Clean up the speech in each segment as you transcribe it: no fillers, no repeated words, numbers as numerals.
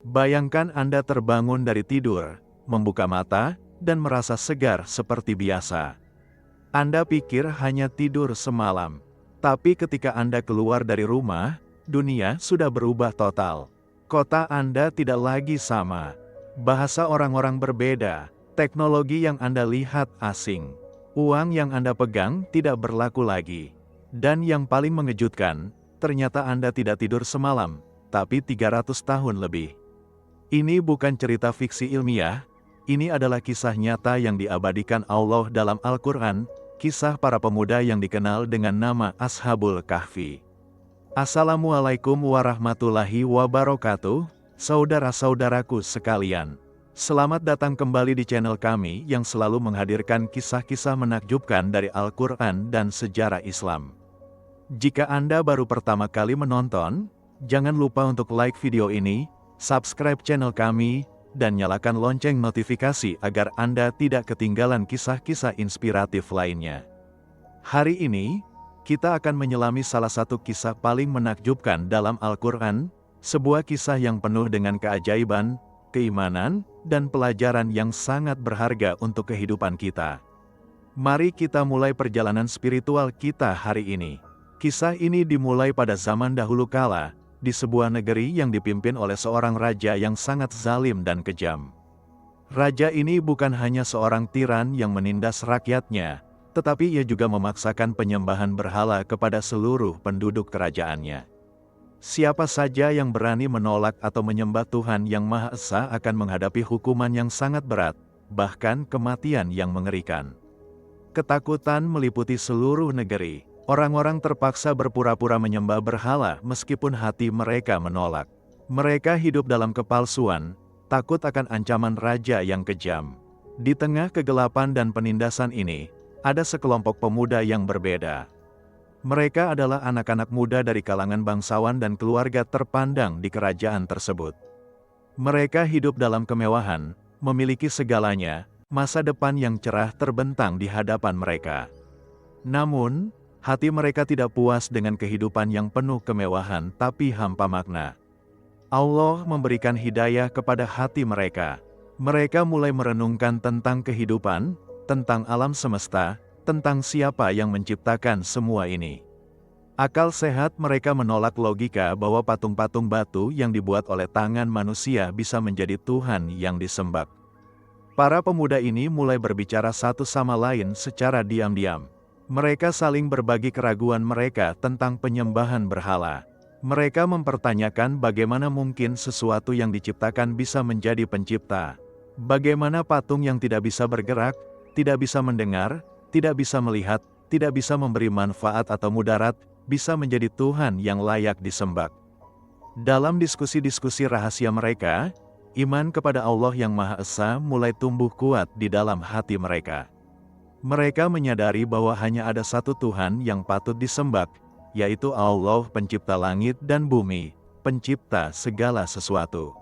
Bayangkan Anda terbangun dari tidur, membuka mata, dan merasa segar seperti biasa. Anda pikir hanya tidur semalam. Tapi ketika Anda keluar dari rumah, dunia sudah berubah total. Kota Anda tidak lagi sama. Bahasa orang-orang berbeda, teknologi yang Anda lihat asing. Uang yang Anda pegang tidak berlaku lagi. Dan yang paling mengejutkan, ternyata Anda tidak tidur semalam, tapi 300 tahun lebih. Ini bukan cerita fiksi ilmiah, ini adalah kisah nyata yang diabadikan Allah dalam Al-Quran, kisah para pemuda yang dikenal dengan nama Ashabul Kahfi. Assalamualaikum warahmatullahi wabarakatuh, saudara-saudaraku sekalian. Selamat datang kembali di channel kami yang selalu menghadirkan kisah-kisah menakjubkan dari Al-Quran dan sejarah Islam. Jika Anda baru pertama kali menonton, jangan lupa untuk like video ini, subscribe channel kami, dan nyalakan lonceng notifikasi agar Anda tidak ketinggalan kisah-kisah inspiratif lainnya. Hari ini, kita akan menyelami salah satu kisah paling menakjubkan dalam Al-Quran, sebuah kisah yang penuh dengan keajaiban, keimanan, dan pelajaran yang sangat berharga untuk kehidupan kita. Mari kita mulai perjalanan spiritual kita hari ini. Kisah ini dimulai pada zaman dahulu kala, di sebuah negeri yang dipimpin oleh seorang raja yang sangat zalim dan kejam. Raja ini bukan hanya seorang tiran yang menindas rakyatnya, tetapi ia juga memaksakan penyembahan berhala kepada seluruh penduduk kerajaannya. Siapa saja yang berani menolak atau menyembah Tuhan yang Maha Esa akan menghadapi hukuman yang sangat berat, bahkan kematian yang mengerikan. Ketakutan meliputi seluruh negeri. Orang-orang terpaksa berpura-pura menyembah berhala meskipun hati mereka menolak. Mereka hidup dalam kepalsuan, takut akan ancaman raja yang kejam. Di tengah kegelapan dan penindasan ini, ada sekelompok pemuda yang berbeda. Mereka adalah anak-anak muda dari kalangan bangsawan dan keluarga terpandang di kerajaan tersebut. Mereka hidup dalam kemewahan, memiliki segalanya, masa depan yang cerah terbentang di hadapan mereka. Namun, hati mereka tidak puas dengan kehidupan yang penuh kemewahan tapi hampa makna. Allah memberikan hidayah kepada hati mereka. Mereka mulai merenungkan tentang kehidupan, tentang alam semesta, tentang siapa yang menciptakan semua ini. Akal sehat mereka menolak logika bahwa patung-patung batu yang dibuat oleh tangan manusia bisa menjadi Tuhan yang disembah. Para pemuda ini mulai berbicara satu sama lain secara diam-diam. Mereka saling berbagi keraguan mereka tentang penyembahan berhala. Mereka mempertanyakan bagaimana mungkin sesuatu yang diciptakan bisa menjadi pencipta. Bagaimana patung yang tidak bisa bergerak, tidak bisa mendengar, tidak bisa melihat, tidak bisa memberi manfaat atau mudarat, bisa menjadi Tuhan yang layak disembah. Dalam diskusi-diskusi rahasia mereka, iman kepada Allah yang Maha Esa mulai tumbuh kuat di dalam hati mereka. Mereka menyadari bahwa hanya ada satu Tuhan yang patut disembah, yaitu Allah pencipta langit dan bumi, pencipta segala sesuatu.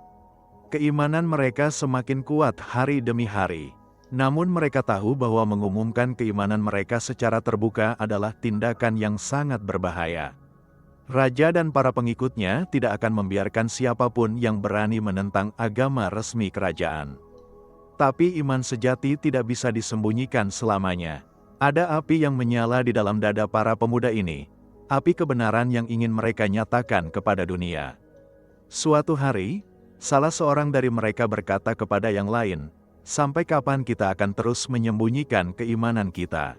Keimanan mereka semakin kuat hari demi hari. Namun mereka tahu bahwa mengumumkan keimanan mereka secara terbuka adalah tindakan yang sangat berbahaya. Raja dan para pengikutnya tidak akan membiarkan siapapun yang berani menentang agama resmi kerajaan. Tapi iman sejati tidak bisa disembunyikan selamanya. Ada api yang menyala di dalam dada para pemuda ini, api kebenaran yang ingin mereka nyatakan kepada dunia. Suatu hari, salah seorang dari mereka berkata kepada yang lain, "Sampai kapan kita akan terus menyembunyikan keimanan kita?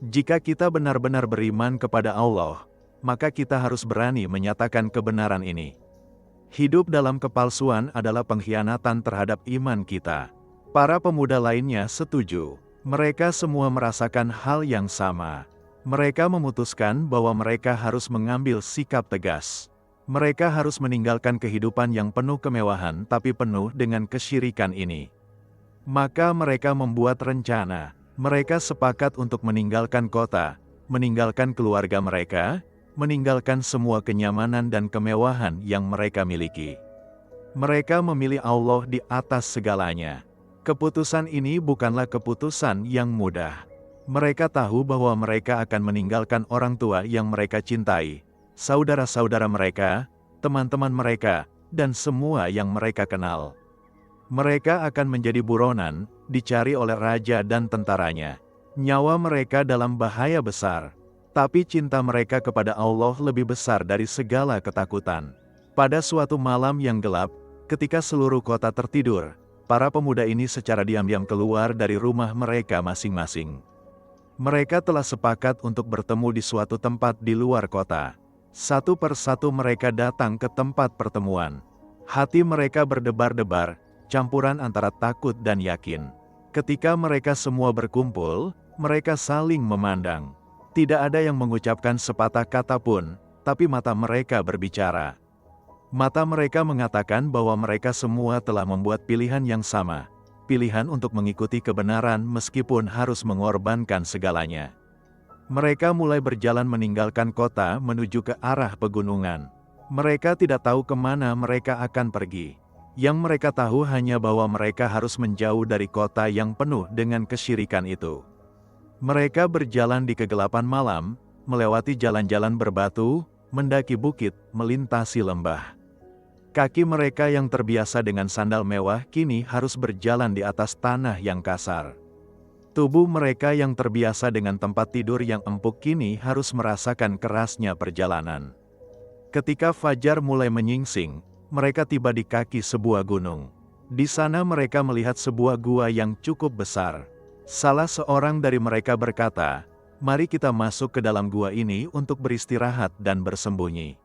Jika kita benar-benar beriman kepada Allah, maka kita harus berani menyatakan kebenaran ini. Hidup dalam kepalsuan adalah pengkhianatan terhadap iman kita." Para pemuda lainnya setuju. Mereka semua merasakan hal yang sama. Mereka memutuskan bahwa mereka harus mengambil sikap tegas. Mereka harus meninggalkan kehidupan yang penuh kemewahan tapi penuh dengan kesyirikan ini. Maka mereka membuat rencana. Mereka sepakat untuk meninggalkan kota, meninggalkan keluarga mereka, meninggalkan semua kenyamanan dan kemewahan yang mereka miliki. Mereka memilih Allah di atas segalanya. Keputusan ini bukanlah keputusan yang mudah. Mereka tahu bahwa mereka akan meninggalkan orang tua yang mereka cintai, saudara-saudara mereka, teman-teman mereka, dan semua yang mereka kenal. Mereka akan menjadi buronan, dicari oleh raja dan tentaranya. Nyawa mereka dalam bahaya besar. Tapi cinta mereka kepada Allah lebih besar dari segala ketakutan. Pada suatu malam yang gelap, ketika seluruh kota tertidur, para pemuda ini secara diam-diam keluar dari rumah mereka masing-masing. Mereka telah sepakat untuk bertemu di suatu tempat di luar kota. Satu persatu mereka datang ke tempat pertemuan. Hati mereka berdebar-debar, campuran antara takut dan yakin. Ketika mereka semua berkumpul, mereka saling memandang. Tidak ada yang mengucapkan sepatah kata pun, tapi mata mereka berbicara. Mata mereka mengatakan bahwa mereka semua telah membuat pilihan yang sama. Pilihan untuk mengikuti kebenaran meskipun harus mengorbankan segalanya. Mereka mulai berjalan meninggalkan kota menuju ke arah pegunungan. Mereka tidak tahu kemana mereka akan pergi. Yang mereka tahu hanya bahwa mereka harus menjauh dari kota yang penuh dengan kesyirikan itu. Mereka berjalan di kegelapan malam, melewati jalan-jalan berbatu, mendaki bukit, melintasi lembah. Kaki mereka yang terbiasa dengan sandal mewah kini harus berjalan di atas tanah yang kasar. Tubuh mereka yang terbiasa dengan tempat tidur yang empuk kini harus merasakan kerasnya perjalanan. Ketika fajar mulai menyingsing, mereka tiba di kaki sebuah gunung. Di sana mereka melihat sebuah gua yang cukup besar. Salah seorang dari mereka berkata, "Mari kita masuk ke dalam gua ini untuk beristirahat dan bersembunyi.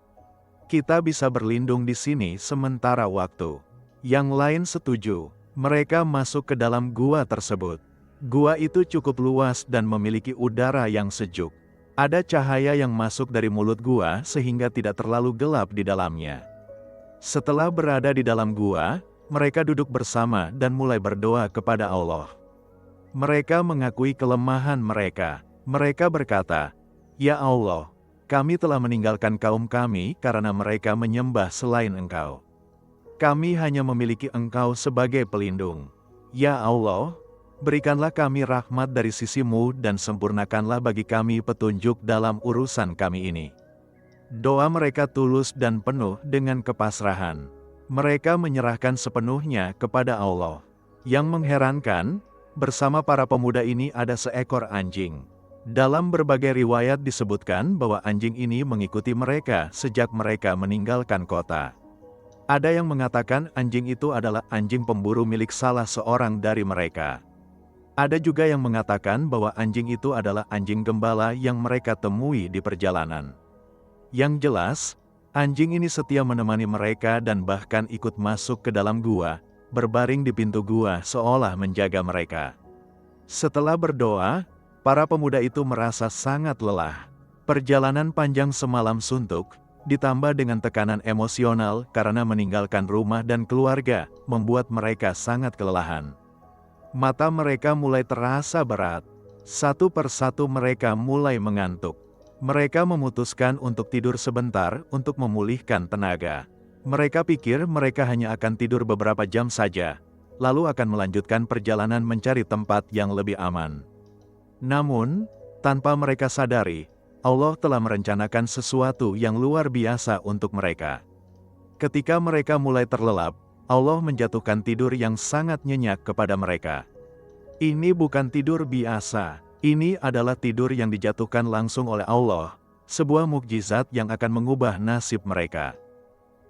Kita bisa berlindung di sini sementara waktu." Yang lain setuju. Mereka masuk ke dalam gua tersebut. Gua itu cukup luas dan memiliki udara yang sejuk. Ada cahaya yang masuk dari mulut gua sehingga tidak terlalu gelap di dalamnya. Setelah berada di dalam gua, mereka duduk bersama dan mulai berdoa kepada Allah. Mereka mengakui kelemahan mereka. Mereka berkata, "Ya Allah, kami telah meninggalkan kaum kami karena mereka menyembah selain Engkau. Kami hanya memiliki Engkau sebagai pelindung. Ya Allah, berikanlah kami rahmat dari sisi-Mu dan sempurnakanlah bagi kami petunjuk dalam urusan kami ini." Doa mereka tulus dan penuh dengan kepasrahan. Mereka menyerahkan sepenuhnya kepada Allah. Yang mengherankan, bersama para pemuda ini ada seekor anjing. Dalam berbagai riwayat disebutkan bahwa anjing ini mengikuti mereka sejak mereka meninggalkan kota. Ada yang mengatakan anjing itu adalah anjing pemburu milik salah seorang dari mereka. Ada juga yang mengatakan bahwa anjing itu adalah anjing gembala yang mereka temui di perjalanan. Yang jelas, anjing ini setia menemani mereka dan bahkan ikut masuk ke dalam gua, berbaring di pintu gua seolah menjaga mereka. Setelah berdoa, para pemuda itu merasa sangat lelah. Perjalanan panjang semalam suntuk, ditambah dengan tekanan emosional karena meninggalkan rumah dan keluarga, membuat mereka sangat kelelahan. Mata mereka mulai terasa berat. Satu persatu mereka mulai mengantuk. Mereka memutuskan untuk tidur sebentar untuk memulihkan tenaga. Mereka pikir mereka hanya akan tidur beberapa jam saja, lalu akan melanjutkan perjalanan mencari tempat yang lebih aman. Namun, tanpa mereka sadari, Allah telah merencanakan sesuatu yang luar biasa untuk mereka. Ketika mereka mulai terlelap, Allah menjatuhkan tidur yang sangat nyenyak kepada mereka. Ini bukan tidur biasa. Ini adalah tidur yang dijatuhkan langsung oleh Allah, sebuah mukjizat yang akan mengubah nasib mereka.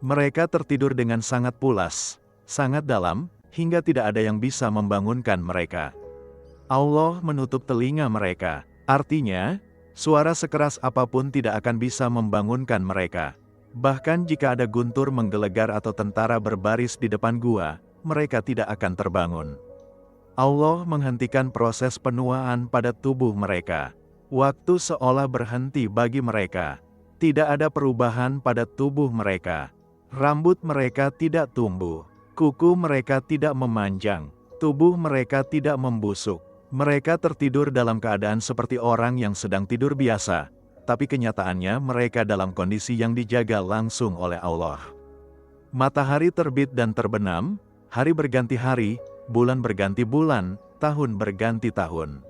Mereka tertidur dengan sangat pulas, sangat dalam, hingga tidak ada yang bisa membangunkan mereka. Allah menutup telinga mereka, artinya, suara sekeras apapun tidak akan bisa membangunkan mereka. Bahkan jika ada guntur menggelegar atau tentara berbaris di depan gua, mereka tidak akan terbangun. Allah menghentikan proses penuaan pada tubuh mereka. Waktu seolah berhenti bagi mereka. Tidak ada perubahan pada tubuh mereka. Rambut mereka tidak tumbuh. Kuku mereka tidak memanjang. Tubuh mereka tidak membusuk. Mereka tertidur dalam keadaan seperti orang yang sedang tidur biasa. Tapi kenyataannya mereka dalam kondisi yang dijaga langsung oleh Allah. Matahari terbit dan terbenam, hari berganti hari, bulan berganti bulan, tahun berganti tahun.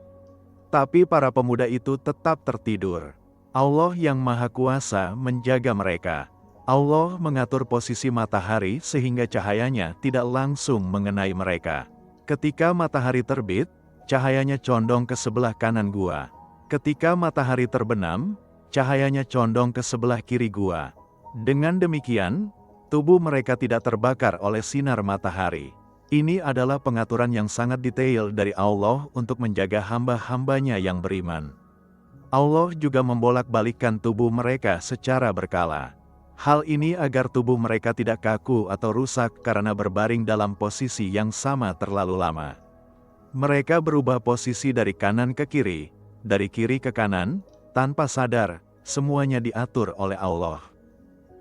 Tapi para pemuda itu tetap tertidur. Allah yang Maha Kuasa menjaga mereka. Allah mengatur posisi matahari sehingga cahayanya tidak langsung mengenai mereka. Ketika matahari terbit, cahayanya condong ke sebelah kanan gua. Ketika matahari terbenam, cahayanya condong ke sebelah kiri gua. Dengan demikian, tubuh mereka tidak terbakar oleh sinar matahari. Ini adalah pengaturan yang sangat detail dari Allah untuk menjaga hamba-hambanya yang beriman. Allah juga membolak-balikkan tubuh mereka secara berkala. Hal ini agar tubuh mereka tidak kaku atau rusak karena berbaring dalam posisi yang sama terlalu lama. Mereka berubah posisi dari kanan ke kiri, dari kiri ke kanan, tanpa sadar, semuanya diatur oleh Allah.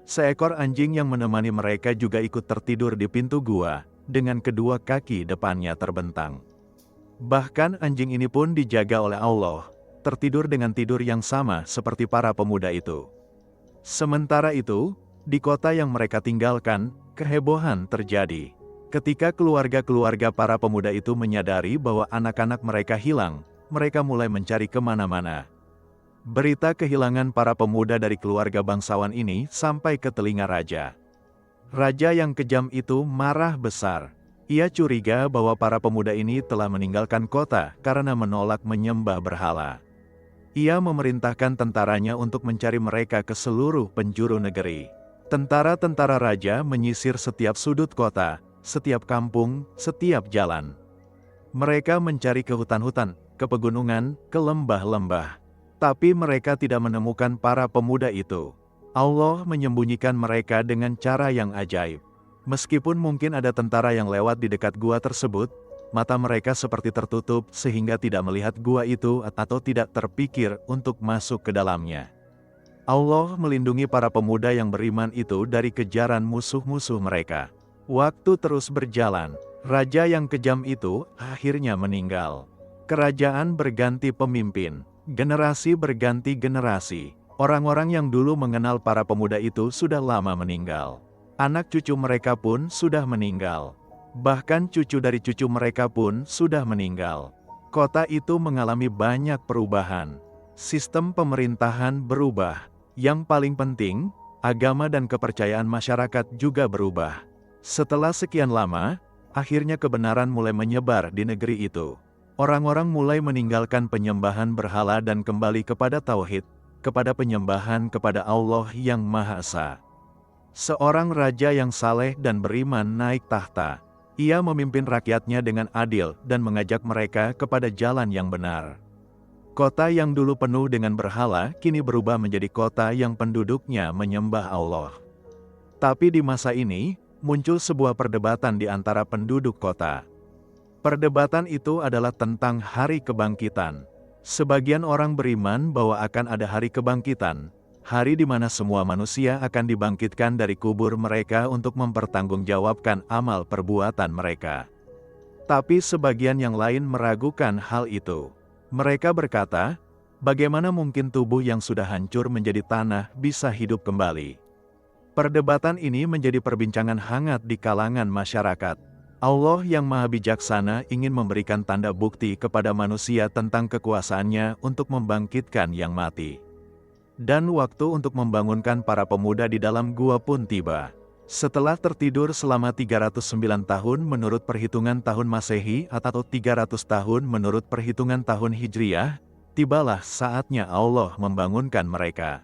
Seekor anjing yang menemani mereka juga ikut tertidur di pintu gua, dengan kedua kaki depannya terbentang. Bahkan anjing ini pun dijaga oleh Allah, tertidur dengan tidur yang sama seperti para pemuda itu. Sementara itu, di kota yang mereka tinggalkan, kehebohan terjadi. Ketika keluarga-keluarga para pemuda itu menyadari bahwa anak-anak mereka hilang, mereka mulai mencari kemana-mana. Berita kehilangan para pemuda dari keluarga bangsawan ini sampai ke telinga raja. Raja yang kejam itu marah besar. Ia curiga bahwa para pemuda ini telah meninggalkan kota karena menolak menyembah berhala. Ia memerintahkan tentaranya untuk mencari mereka ke seluruh penjuru negeri. Tentara-tentara raja menyisir setiap sudut kota, setiap kampung, setiap jalan. Mereka mencari ke hutan-hutan, ke pegunungan, ke lembah-lembah. Tapi mereka tidak menemukan para pemuda itu. Allah menyembunyikan mereka dengan cara yang ajaib. Meskipun mungkin ada tentara yang lewat di dekat gua tersebut, mata mereka seperti tertutup sehingga tidak melihat gua itu atau tidak terpikir untuk masuk ke dalamnya. Allah melindungi para pemuda yang beriman itu dari kejaran musuh-musuh mereka. Waktu terus berjalan, raja yang kejam itu akhirnya meninggal. Kerajaan berganti pemimpin, generasi berganti generasi. Orang-orang yang dulu mengenal para pemuda itu sudah lama meninggal. Anak cucu mereka pun sudah meninggal. Bahkan cucu dari cucu mereka pun sudah meninggal. Kota itu mengalami banyak perubahan. Sistem pemerintahan berubah. Yang paling penting, agama dan kepercayaan masyarakat juga berubah. Setelah sekian lama, akhirnya kebenaran mulai menyebar di negeri itu. Orang-orang mulai meninggalkan penyembahan berhala dan kembali kepada tauhid, kepada penyembahan kepada Allah yang Maha Esa. Seorang raja yang saleh dan beriman naik tahta. Ia memimpin rakyatnya dengan adil dan mengajak mereka kepada jalan yang benar. Kota yang dulu penuh dengan berhala kini berubah menjadi kota yang penduduknya menyembah Allah. Tapi di masa ini, muncul sebuah perdebatan di antara penduduk kota. Perdebatan itu adalah tentang hari kebangkitan. Sebagian orang beriman bahwa akan ada hari kebangkitan, hari di mana semua manusia akan dibangkitkan dari kubur mereka untuk mempertanggungjawabkan amal perbuatan mereka. Tapi sebagian yang lain meragukan hal itu. Mereka berkata, bagaimana mungkin tubuh yang sudah hancur menjadi tanah bisa hidup kembali? Perdebatan ini menjadi perbincangan hangat di kalangan masyarakat. Allah yang Maha Bijaksana ingin memberikan tanda bukti kepada manusia tentang kekuasaannya untuk membangkitkan yang mati. Dan waktu untuk membangunkan para pemuda di dalam gua pun tiba. Setelah tertidur selama 309 tahun menurut perhitungan tahun Masehi atau 300 tahun menurut perhitungan tahun Hijriyah, tibalah saatnya Allah membangunkan mereka.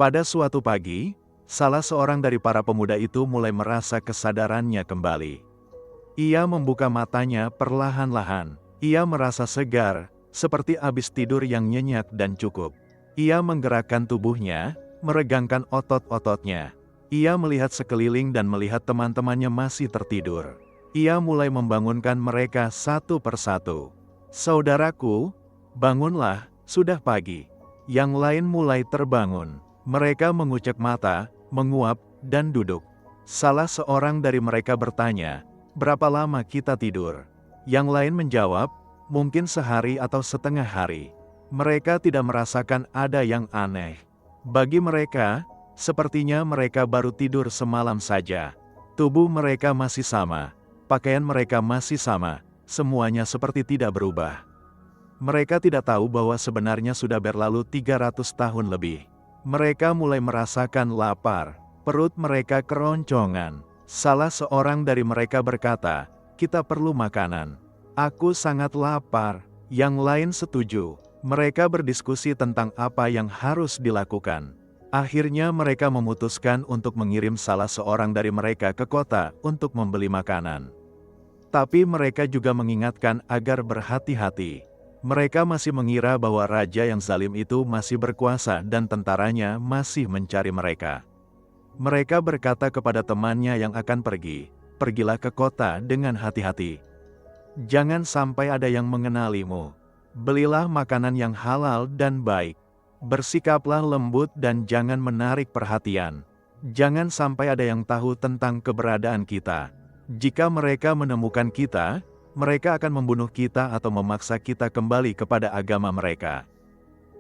Pada suatu pagi, salah seorang dari para pemuda itu mulai merasa kesadarannya kembali. Ia membuka matanya perlahan-lahan. Ia merasa segar, seperti habis tidur yang nyenyak dan cukup. Ia menggerakkan tubuhnya, meregangkan otot-ototnya. Ia melihat sekeliling dan melihat teman-temannya masih tertidur. Ia mulai membangunkan mereka satu persatu. Saudaraku, bangunlah, sudah pagi. Yang lain mulai terbangun. Mereka mengucek mata, menguap, dan duduk. Salah seorang dari mereka bertanya, berapa lama kita tidur? Yang lain menjawab, mungkin sehari atau setengah hari. Mereka tidak merasakan ada yang aneh. Bagi mereka, sepertinya mereka baru tidur semalam saja. Tubuh mereka masih sama, pakaian mereka masih sama, semuanya seperti tidak berubah. Mereka tidak tahu bahwa sebenarnya sudah berlalu 300 tahun lebih. Mereka mulai merasakan lapar, Perut mereka keroncongan. Salah seorang dari mereka berkata, "Kita perlu makanan. Aku sangat lapar." Yang lain setuju. Mereka berdiskusi tentang apa yang harus dilakukan. Akhirnya mereka memutuskan untuk mengirim salah seorang dari mereka ke kota untuk membeli makanan. Tapi mereka juga mengingatkan agar berhati-hati. Mereka masih mengira bahwa raja yang zalim itu masih berkuasa dan tentaranya masih mencari mereka. Mereka berkata kepada temannya yang akan pergi, "Pergilah ke kota dengan hati-hati. Jangan sampai ada yang mengenalimu. Belilah makanan yang halal dan baik. Bersikaplah lembut dan jangan menarik perhatian. Jangan sampai ada yang tahu tentang keberadaan kita. Jika mereka menemukan kita, mereka akan membunuh kita atau memaksa kita kembali kepada agama mereka."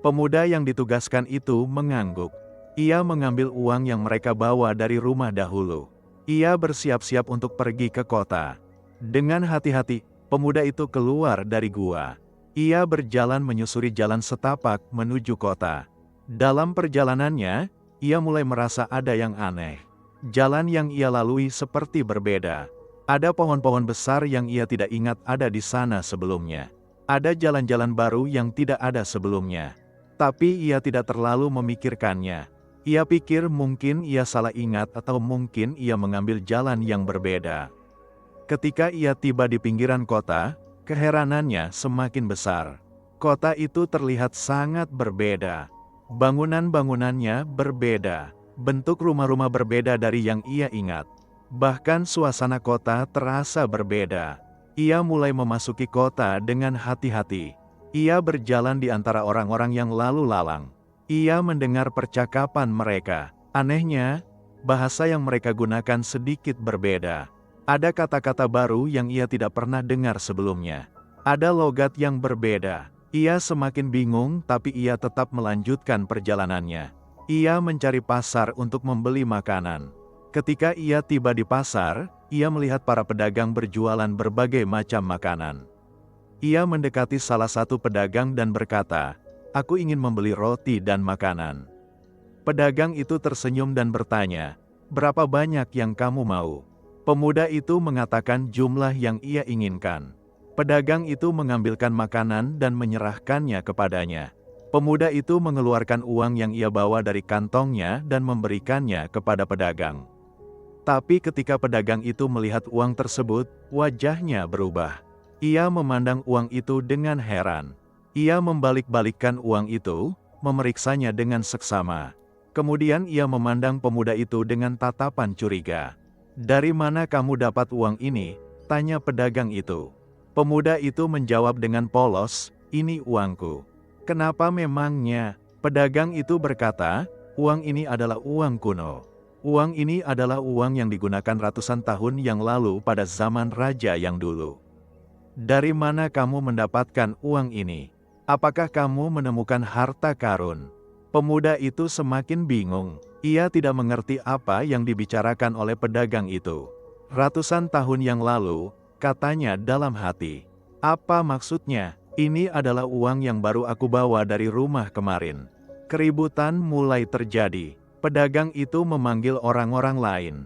Pemuda yang ditugaskan itu mengangguk. Ia mengambil uang yang mereka bawa dari rumah dahulu. Ia bersiap-siap untuk pergi ke kota. Dengan hati-hati, pemuda itu keluar dari gua. Ia berjalan menyusuri jalan setapak menuju kota. Dalam perjalanannya, ia mulai merasa ada yang aneh. Jalan yang ia lalui seperti berbeda. Ada pohon-pohon besar yang ia tidak ingat ada di sana sebelumnya. Ada jalan-jalan baru yang tidak ada sebelumnya. Tapi ia tidak terlalu memikirkannya. Ia pikir mungkin ia salah ingat atau mungkin ia mengambil jalan yang berbeda. Ketika ia tiba di pinggiran kota, keheranannya semakin besar. Kota itu terlihat sangat berbeda. Bangunan-bangunannya berbeda. Bentuk rumah-rumah berbeda dari yang ia ingat. Bahkan suasana kota terasa berbeda. Ia mulai memasuki kota dengan hati-hati. Ia berjalan di antara orang-orang yang lalu lalang. Ia mendengar percakapan mereka. Anehnya, bahasa yang mereka gunakan sedikit berbeda. Ada kata-kata baru yang ia tidak pernah dengar sebelumnya. Ada logat yang berbeda. Ia semakin bingung tapi ia tetap melanjutkan perjalanannya. Ia mencari pasar untuk membeli makanan. Ketika ia tiba di pasar, ia melihat para pedagang berjualan berbagai macam makanan. Ia mendekati salah satu pedagang dan berkata, "Aku ingin membeli roti dan makanan." Pedagang itu tersenyum dan bertanya, "Berapa banyak yang kamu mau?" Pemuda itu mengatakan jumlah yang ia inginkan. Pedagang itu mengambilkan makanan dan menyerahkannya kepadanya. Pemuda itu mengeluarkan uang yang ia bawa dari kantongnya dan memberikannya kepada pedagang. Tapi ketika pedagang itu melihat uang tersebut, wajahnya berubah. Ia memandang uang itu dengan heran. Ia membalik-balikkan uang itu, memeriksanya dengan seksama. Kemudian ia memandang pemuda itu dengan tatapan curiga. "Dari mana kamu dapat uang ini?" tanya pedagang itu. Pemuda itu menjawab dengan polos, "Ini uangku." "Kenapa memangnya?" Pedagang itu berkata, "Uang ini adalah uang kuno. Uang ini adalah uang yang digunakan ratusan tahun yang lalu pada zaman raja yang dulu. Dari mana kamu mendapatkan uang ini? Apakah kamu menemukan harta karun?" Pemuda itu semakin bingung. Ia tidak mengerti apa yang dibicarakan oleh pedagang itu. "Ratusan tahun yang lalu," katanya dalam hati. "Apa maksudnya? Ini adalah uang yang baru aku bawa dari rumah kemarin." Keributan mulai terjadi. Pedagang itu memanggil orang-orang lain.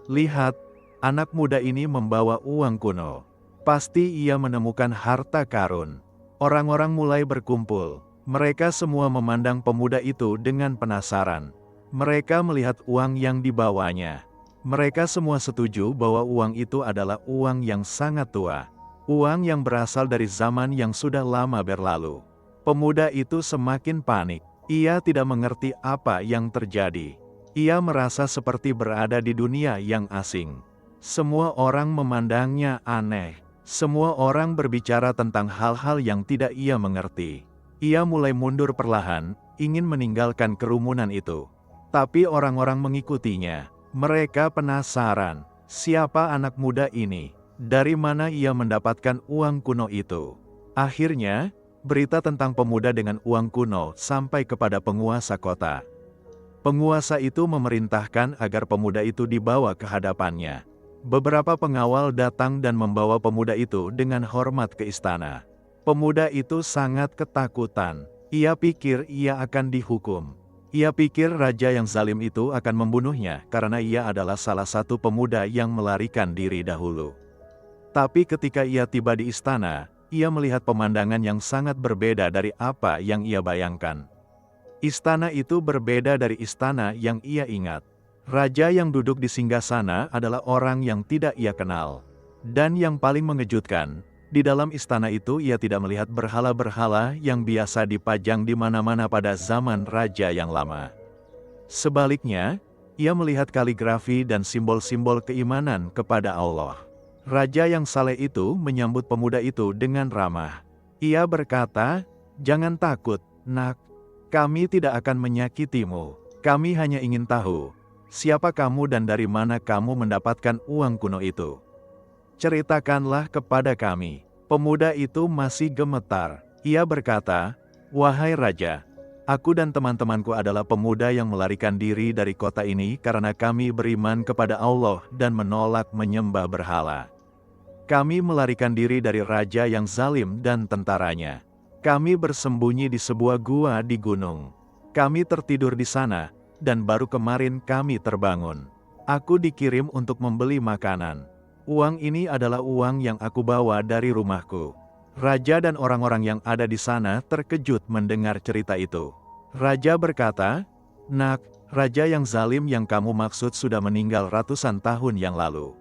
"Lihat, anak muda ini membawa uang kuno. Pasti ia menemukan harta karun." Orang-orang mulai berkumpul. Mereka semua memandang pemuda itu dengan penasaran. Mereka melihat uang yang dibawanya. Mereka semua setuju bahwa uang itu adalah uang yang sangat tua. Uang yang berasal dari zaman yang sudah lama berlalu. Pemuda itu semakin panik. Ia tidak mengerti apa yang terjadi. Ia merasa seperti berada di dunia yang asing. Semua orang memandangnya aneh. Semua orang berbicara tentang hal-hal yang tidak ia mengerti. Ia mulai mundur perlahan, ingin meninggalkan kerumunan itu. Tapi orang-orang mengikutinya. Mereka penasaran, siapa anak muda ini? Dari mana ia mendapatkan uang kuno itu? Akhirnya, berita tentang pemuda dengan uang kuno sampai kepada penguasa kota. Penguasa itu memerintahkan agar pemuda itu dibawa ke hadapannya. Beberapa pengawal datang dan membawa pemuda itu dengan hormat ke istana. Pemuda itu sangat ketakutan. Ia pikir ia akan dihukum. Ia pikir raja yang zalim itu akan membunuhnya karena ia adalah salah satu pemuda yang melarikan diri dahulu. Tapi ketika ia tiba di istana, ia melihat pemandangan yang sangat berbeda dari apa yang ia bayangkan. Istana itu berbeda dari istana yang ia ingat. Raja yang duduk di singgasana adalah orang yang tidak ia kenal. Dan yang paling mengejutkan, di dalam istana itu ia tidak melihat berhala-berhala yang biasa dipajang di mana-mana pada zaman raja yang lama. Sebaliknya, ia melihat kaligrafi dan simbol-simbol keimanan kepada Allah. Raja yang saleh itu menyambut pemuda itu dengan ramah. Ia berkata, "Jangan takut, nak. Kami tidak akan menyakitimu. Kami hanya ingin tahu, siapa kamu dan dari mana kamu mendapatkan uang kuno itu? Ceritakanlah kepada kami." Pemuda itu masih gemetar. Ia berkata, "Wahai raja, aku dan teman-temanku adalah pemuda yang melarikan diri dari kota ini karena kami beriman kepada Allah dan menolak menyembah berhala. Kami melarikan diri dari raja yang zalim dan tentaranya. Kami bersembunyi di sebuah gua di gunung. Kami tertidur di sana, dan baru kemarin kami terbangun. Aku dikirim untuk membeli makanan. Uang ini adalah uang yang aku bawa dari rumahku." Raja dan orang-orang yang ada di sana terkejut mendengar cerita itu. Raja berkata, "Nak, raja yang zalim yang kamu maksud sudah meninggal ratusan tahun yang lalu.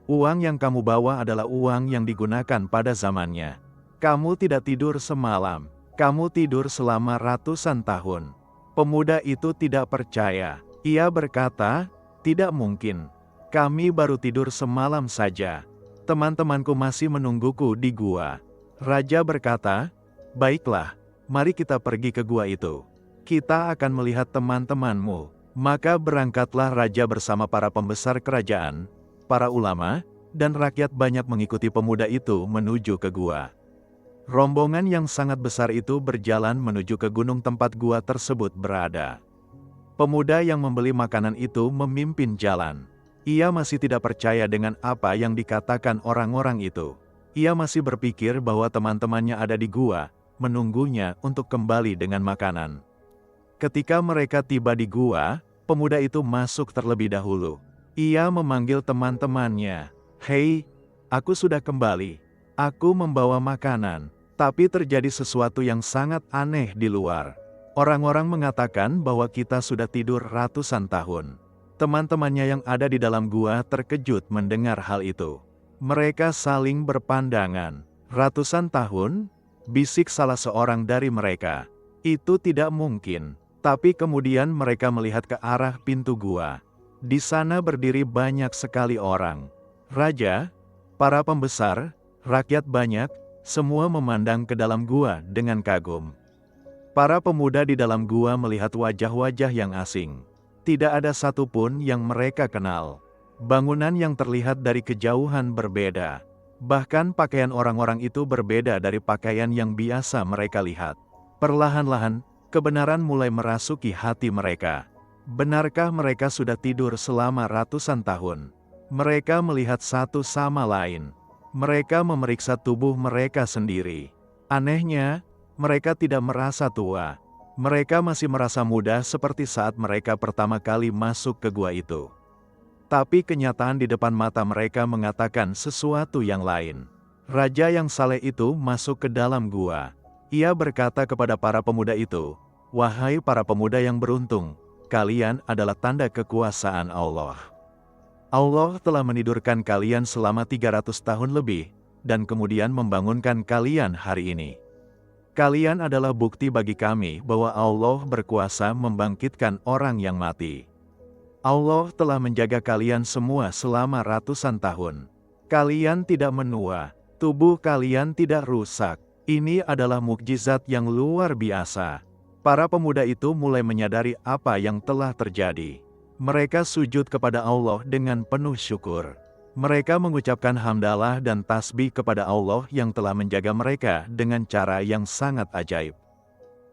Uang yang kamu bawa adalah uang yang digunakan pada zamannya. Kamu tidak tidur semalam, kamu tidur selama ratusan tahun." Pemuda itu tidak percaya. Ia berkata, "Tidak mungkin. Kami baru tidur semalam saja. Teman-temanku masih menungguku di gua." Raja berkata, "Baiklah, mari kita pergi ke gua itu. Kita akan melihat teman-temanmu." Maka berangkatlah raja bersama para pembesar kerajaan, para ulama, dan rakyat banyak mengikuti pemuda itu menuju ke gua. Rombongan yang sangat besar itu berjalan menuju ke gunung tempat gua tersebut berada. Pemuda yang membeli makanan itu memimpin jalan. Ia masih tidak percaya dengan apa yang dikatakan orang-orang itu. Ia masih berpikir bahwa teman-temannya ada di gua, menunggunya untuk kembali dengan makanan. Ketika mereka tiba di gua, pemuda itu masuk terlebih dahulu. Ia memanggil teman-temannya, "Hei, aku sudah kembali. Aku membawa makanan." Tapi terjadi sesuatu yang sangat aneh di luar. Orang-orang mengatakan bahwa kita sudah tidur ratusan tahun. Teman-temannya yang ada di dalam gua terkejut mendengar hal itu. Mereka saling berpandangan. "Ratusan tahun?" bisik salah seorang dari mereka. "Itu tidak mungkin." Tapi kemudian mereka melihat ke arah pintu gua. Di sana berdiri banyak sekali orang. Raja, para pembesar, rakyat banyak, semua memandang ke dalam gua dengan kagum. Para pemuda di dalam gua melihat wajah-wajah yang asing. Tidak ada satupun yang mereka kenal. Bangunan yang terlihat dari kejauhan berbeda. Bahkan pakaian orang-orang itu berbeda dari pakaian yang biasa mereka lihat. Perlahan-lahan, kebenaran mulai merasuki hati mereka. Benarkah mereka sudah tidur selama ratusan tahun? Mereka melihat satu sama lain. Mereka memeriksa tubuh mereka sendiri. Anehnya, mereka tidak merasa tua. Mereka masih merasa muda seperti saat mereka pertama kali masuk ke gua itu. Tapi kenyataan di depan mata mereka mengatakan sesuatu yang lain. Raja yang saleh itu masuk ke dalam gua. Ia berkata kepada para pemuda itu, "Wahai para pemuda yang beruntung, kalian adalah tanda kekuasaan Allah. Allah telah menidurkan kalian selama 300 tahun lebih, dan kemudian membangunkan kalian hari ini. Kalian adalah bukti bagi kami bahwa Allah berkuasa membangkitkan orang yang mati. Allah telah menjaga kalian semua selama ratusan tahun. Kalian tidak menua, tubuh kalian tidak rusak. Ini adalah mukjizat yang luar biasa." Para pemuda itu mulai menyadari apa yang telah terjadi. Mereka sujud kepada Allah dengan penuh syukur. Mereka mengucapkan hamdalah dan tasbih kepada Allah yang telah menjaga mereka dengan cara yang sangat ajaib.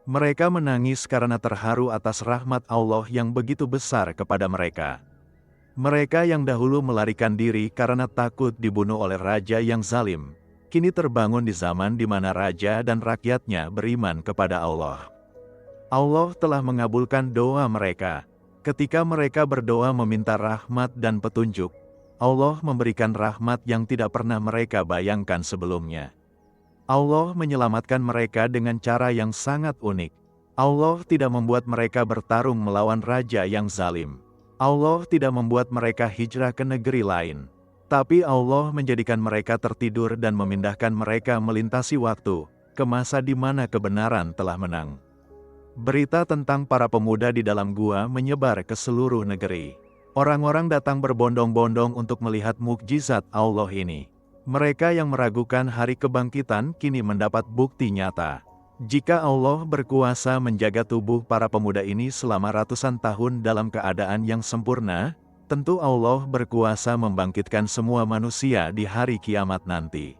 Mereka menangis karena terharu atas rahmat Allah yang begitu besar kepada mereka. Mereka yang dahulu melarikan diri karena takut dibunuh oleh raja yang zalim, kini terbangun di zaman di mana raja dan rakyatnya beriman kepada Allah. Allah telah mengabulkan doa mereka. Ketika mereka berdoa meminta rahmat dan petunjuk, Allah memberikan rahmat yang tidak pernah mereka bayangkan sebelumnya. Allah menyelamatkan mereka dengan cara yang sangat unik. Allah tidak membuat mereka bertarung melawan raja yang zalim. Allah tidak membuat mereka hijrah ke negeri lain. Tapi Allah menjadikan mereka tertidur dan memindahkan mereka melintasi waktu, ke masa di mana kebenaran telah menang. Berita tentang para pemuda di dalam gua menyebar ke seluruh negeri. Orang-orang datang berbondong-bondong untuk melihat mukjizat Allah ini. Mereka yang meragukan hari kebangkitan kini mendapat bukti nyata. Jika Allah berkuasa menjaga tubuh para pemuda ini selama ratusan tahun dalam keadaan yang sempurna, tentu Allah berkuasa membangkitkan semua manusia di hari kiamat nanti.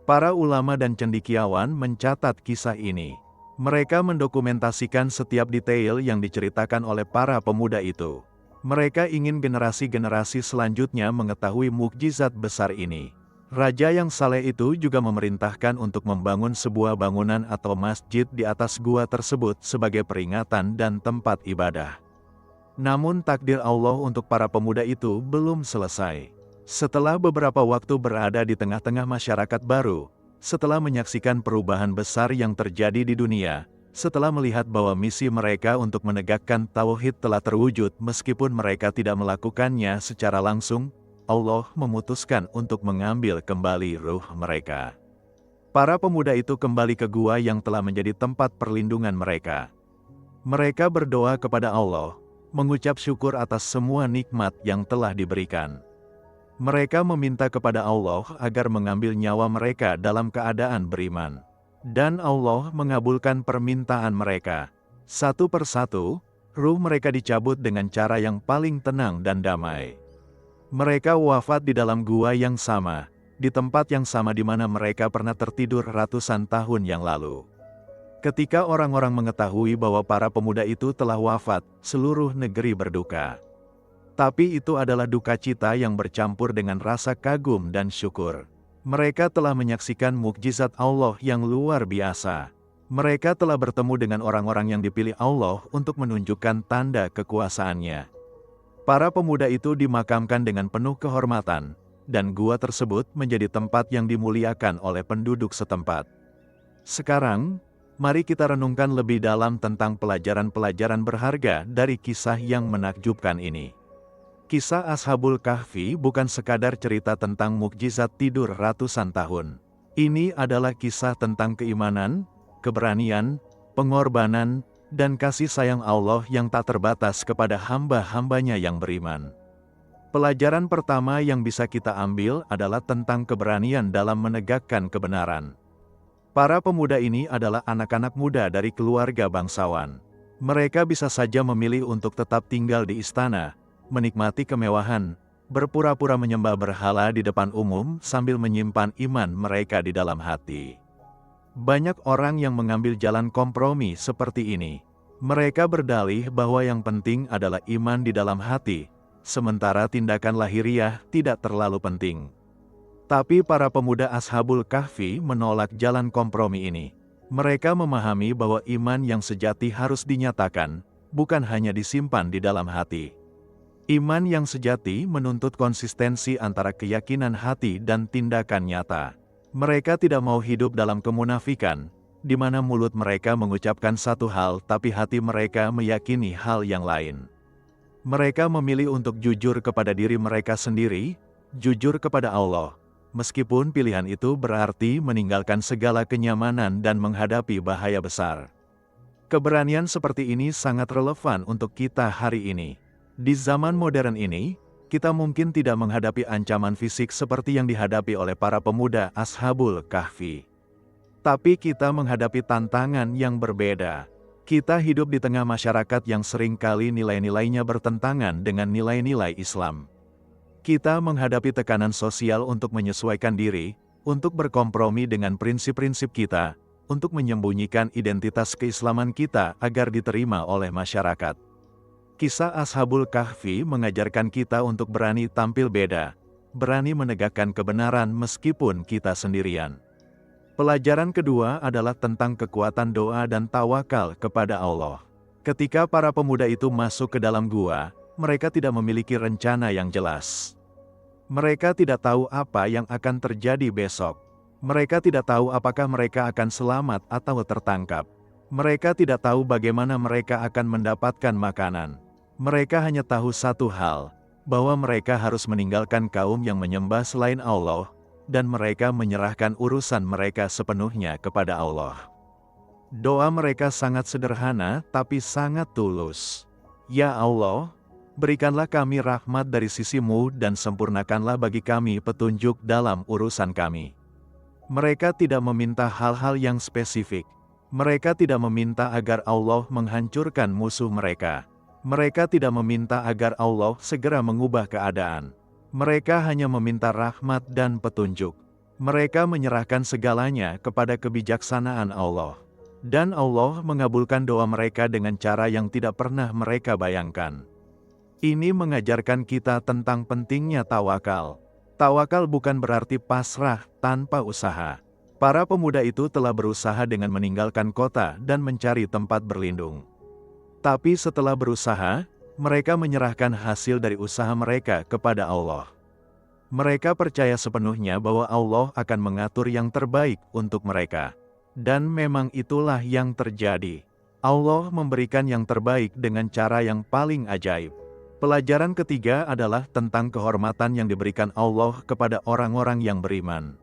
Para ulama dan cendekiawan mencatat kisah ini. Mereka mendokumentasikan setiap detail yang diceritakan oleh para pemuda itu. Mereka ingin generasi-generasi selanjutnya mengetahui mukjizat besar ini. Raja yang saleh itu juga memerintahkan untuk membangun sebuah bangunan atau masjid di atas gua tersebut sebagai peringatan dan tempat ibadah. Namun takdir Allah untuk para pemuda itu belum selesai. Setelah beberapa waktu berada di tengah-tengah masyarakat baru, setelah menyaksikan perubahan besar yang terjadi di dunia, setelah melihat bahwa misi mereka untuk menegakkan tauhid telah terwujud meskipun mereka tidak melakukannya secara langsung, Allah memutuskan untuk mengambil kembali ruh mereka. Para pemuda itu kembali ke gua yang telah menjadi tempat perlindungan mereka. Mereka berdoa kepada Allah, mengucap syukur atas semua nikmat yang telah diberikan. Mereka meminta kepada Allah agar mengambil nyawa mereka dalam keadaan beriman. Dan Allah mengabulkan permintaan mereka. Satu persatu, ruh mereka dicabut dengan cara yang paling tenang dan damai. Mereka wafat di dalam gua yang sama, di tempat yang sama di mana mereka pernah tertidur ratusan tahun yang lalu. Ketika orang-orang mengetahui bahwa para pemuda itu telah wafat, seluruh negeri berduka. Tapi itu adalah duka cita yang bercampur dengan rasa kagum dan syukur. Mereka telah menyaksikan mukjizat Allah yang luar biasa. Mereka telah bertemu dengan orang-orang yang dipilih Allah untuk menunjukkan tanda kekuasaannya. Para pemuda itu dimakamkan dengan penuh kehormatan, dan gua tersebut menjadi tempat yang dimuliakan oleh penduduk setempat. Sekarang, mari kita renungkan lebih dalam tentang pelajaran-pelajaran berharga dari kisah yang menakjubkan ini. Kisah Ashabul Kahfi bukan sekadar cerita tentang mukjizat tidur ratusan tahun. Ini adalah kisah tentang keimanan, keberanian, pengorbanan, dan kasih sayang Allah yang tak terbatas kepada hamba-hambanya yang beriman. Pelajaran pertama yang bisa kita ambil adalah tentang keberanian dalam menegakkan kebenaran. Para pemuda ini adalah anak-anak muda dari keluarga bangsawan. Mereka bisa saja memilih untuk tetap tinggal di istana, menikmati kemewahan, berpura-pura menyembah berhala di depan umum sambil menyimpan iman mereka di dalam hati. Banyak orang yang mengambil jalan kompromi seperti ini. Mereka berdalih bahwa yang penting adalah iman di dalam hati, sementara tindakan lahiriah tidak terlalu penting. Tapi para pemuda Ashabul Kahfi menolak jalan kompromi ini. Mereka memahami bahwa iman yang sejati harus dinyatakan, bukan hanya disimpan di dalam hati. Iman yang sejati menuntut konsistensi antara keyakinan hati dan tindakan nyata. Mereka tidak mau hidup dalam kemunafikan, di mana mulut mereka mengucapkan satu hal tapi hati mereka meyakini hal yang lain. Mereka memilih untuk jujur kepada diri mereka sendiri, jujur kepada Allah, meskipun pilihan itu berarti meninggalkan segala kenyamanan dan menghadapi bahaya besar. Keberanian seperti ini sangat relevan untuk kita hari ini. Di zaman modern ini, kita mungkin tidak menghadapi ancaman fisik seperti yang dihadapi oleh para pemuda Ashabul Kahfi. Tapi kita menghadapi tantangan yang berbeda. Kita hidup di tengah masyarakat yang seringkali nilai-nilainya bertentangan dengan nilai-nilai Islam. Kita menghadapi tekanan sosial untuk menyesuaikan diri, untuk berkompromi dengan prinsip-prinsip kita, untuk menyembunyikan identitas keislaman kita agar diterima oleh masyarakat. Kisah Ashabul Kahfi mengajarkan kita untuk berani tampil beda, berani menegakkan kebenaran meskipun kita sendirian. Pelajaran kedua adalah tentang kekuatan doa dan tawakal kepada Allah. Ketika para pemuda itu masuk ke dalam gua, mereka tidak memiliki rencana yang jelas. Mereka tidak tahu apa yang akan terjadi besok. Mereka tidak tahu apakah mereka akan selamat atau tertangkap. Mereka tidak tahu bagaimana mereka akan mendapatkan makanan. Mereka hanya tahu satu hal, bahwa mereka harus meninggalkan kaum yang menyembah selain Allah, dan mereka menyerahkan urusan mereka sepenuhnya kepada Allah. Doa mereka sangat sederhana tapi sangat tulus. Ya Allah, berikanlah kami rahmat dari sisi-Mu dan sempurnakanlah bagi kami petunjuk dalam urusan kami. Mereka tidak meminta hal-hal yang spesifik. Mereka tidak meminta agar Allah menghancurkan musuh mereka. Mereka tidak meminta agar Allah segera mengubah keadaan. Mereka hanya meminta rahmat dan petunjuk. Mereka menyerahkan segalanya kepada kebijaksanaan Allah. Dan Allah mengabulkan doa mereka dengan cara yang tidak pernah mereka bayangkan. Ini mengajarkan kita tentang pentingnya tawakal. Tawakal bukan berarti pasrah tanpa usaha. Para pemuda itu telah berusaha dengan meninggalkan kota dan mencari tempat berlindung. Tapi setelah berusaha, mereka menyerahkan hasil dari usaha mereka kepada Allah. Mereka percaya sepenuhnya bahwa Allah akan mengatur yang terbaik untuk mereka. Dan memang itulah yang terjadi. Allah memberikan yang terbaik dengan cara yang paling ajaib. Pelajaran ketiga adalah tentang kehormatan yang diberikan Allah kepada orang-orang yang beriman.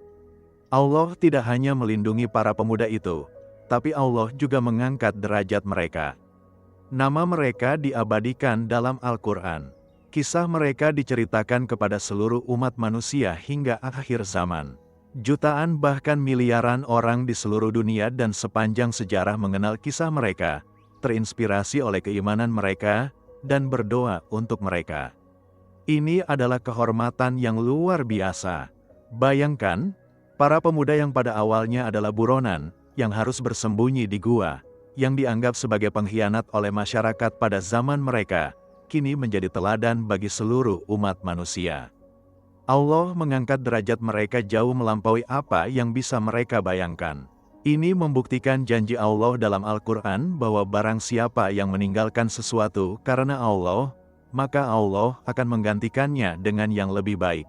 Allah tidak hanya melindungi para pemuda itu, tapi Allah juga mengangkat derajat mereka. Nama mereka diabadikan dalam Al-Quran. Kisah mereka diceritakan kepada seluruh umat manusia hingga akhir zaman. Jutaan bahkan miliaran orang di seluruh dunia dan sepanjang sejarah mengenal kisah mereka, terinspirasi oleh keimanan mereka, dan berdoa untuk mereka. Ini adalah kehormatan yang luar biasa. Bayangkan, para pemuda yang pada awalnya adalah buronan, yang harus bersembunyi di gua, yang dianggap sebagai pengkhianat oleh masyarakat pada zaman mereka, kini menjadi teladan bagi seluruh umat manusia. Allah mengangkat derajat mereka jauh melampaui apa yang bisa mereka bayangkan. Ini membuktikan janji Allah dalam Al-Quran bahwa barang siapa yang meninggalkan sesuatu karena Allah, maka Allah akan menggantikannya dengan yang lebih baik.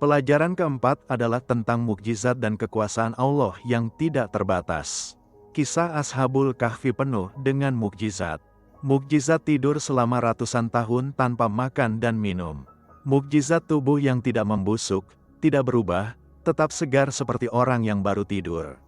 Pelajaran keempat adalah tentang mukjizat dan kekuasaan Allah yang tidak terbatas. Kisah Ashabul Kahfi penuh dengan mukjizat. Mukjizat tidur selama ratusan tahun tanpa makan dan minum. Mukjizat tubuh yang tidak membusuk, tidak berubah, tetap segar seperti orang yang baru tidur.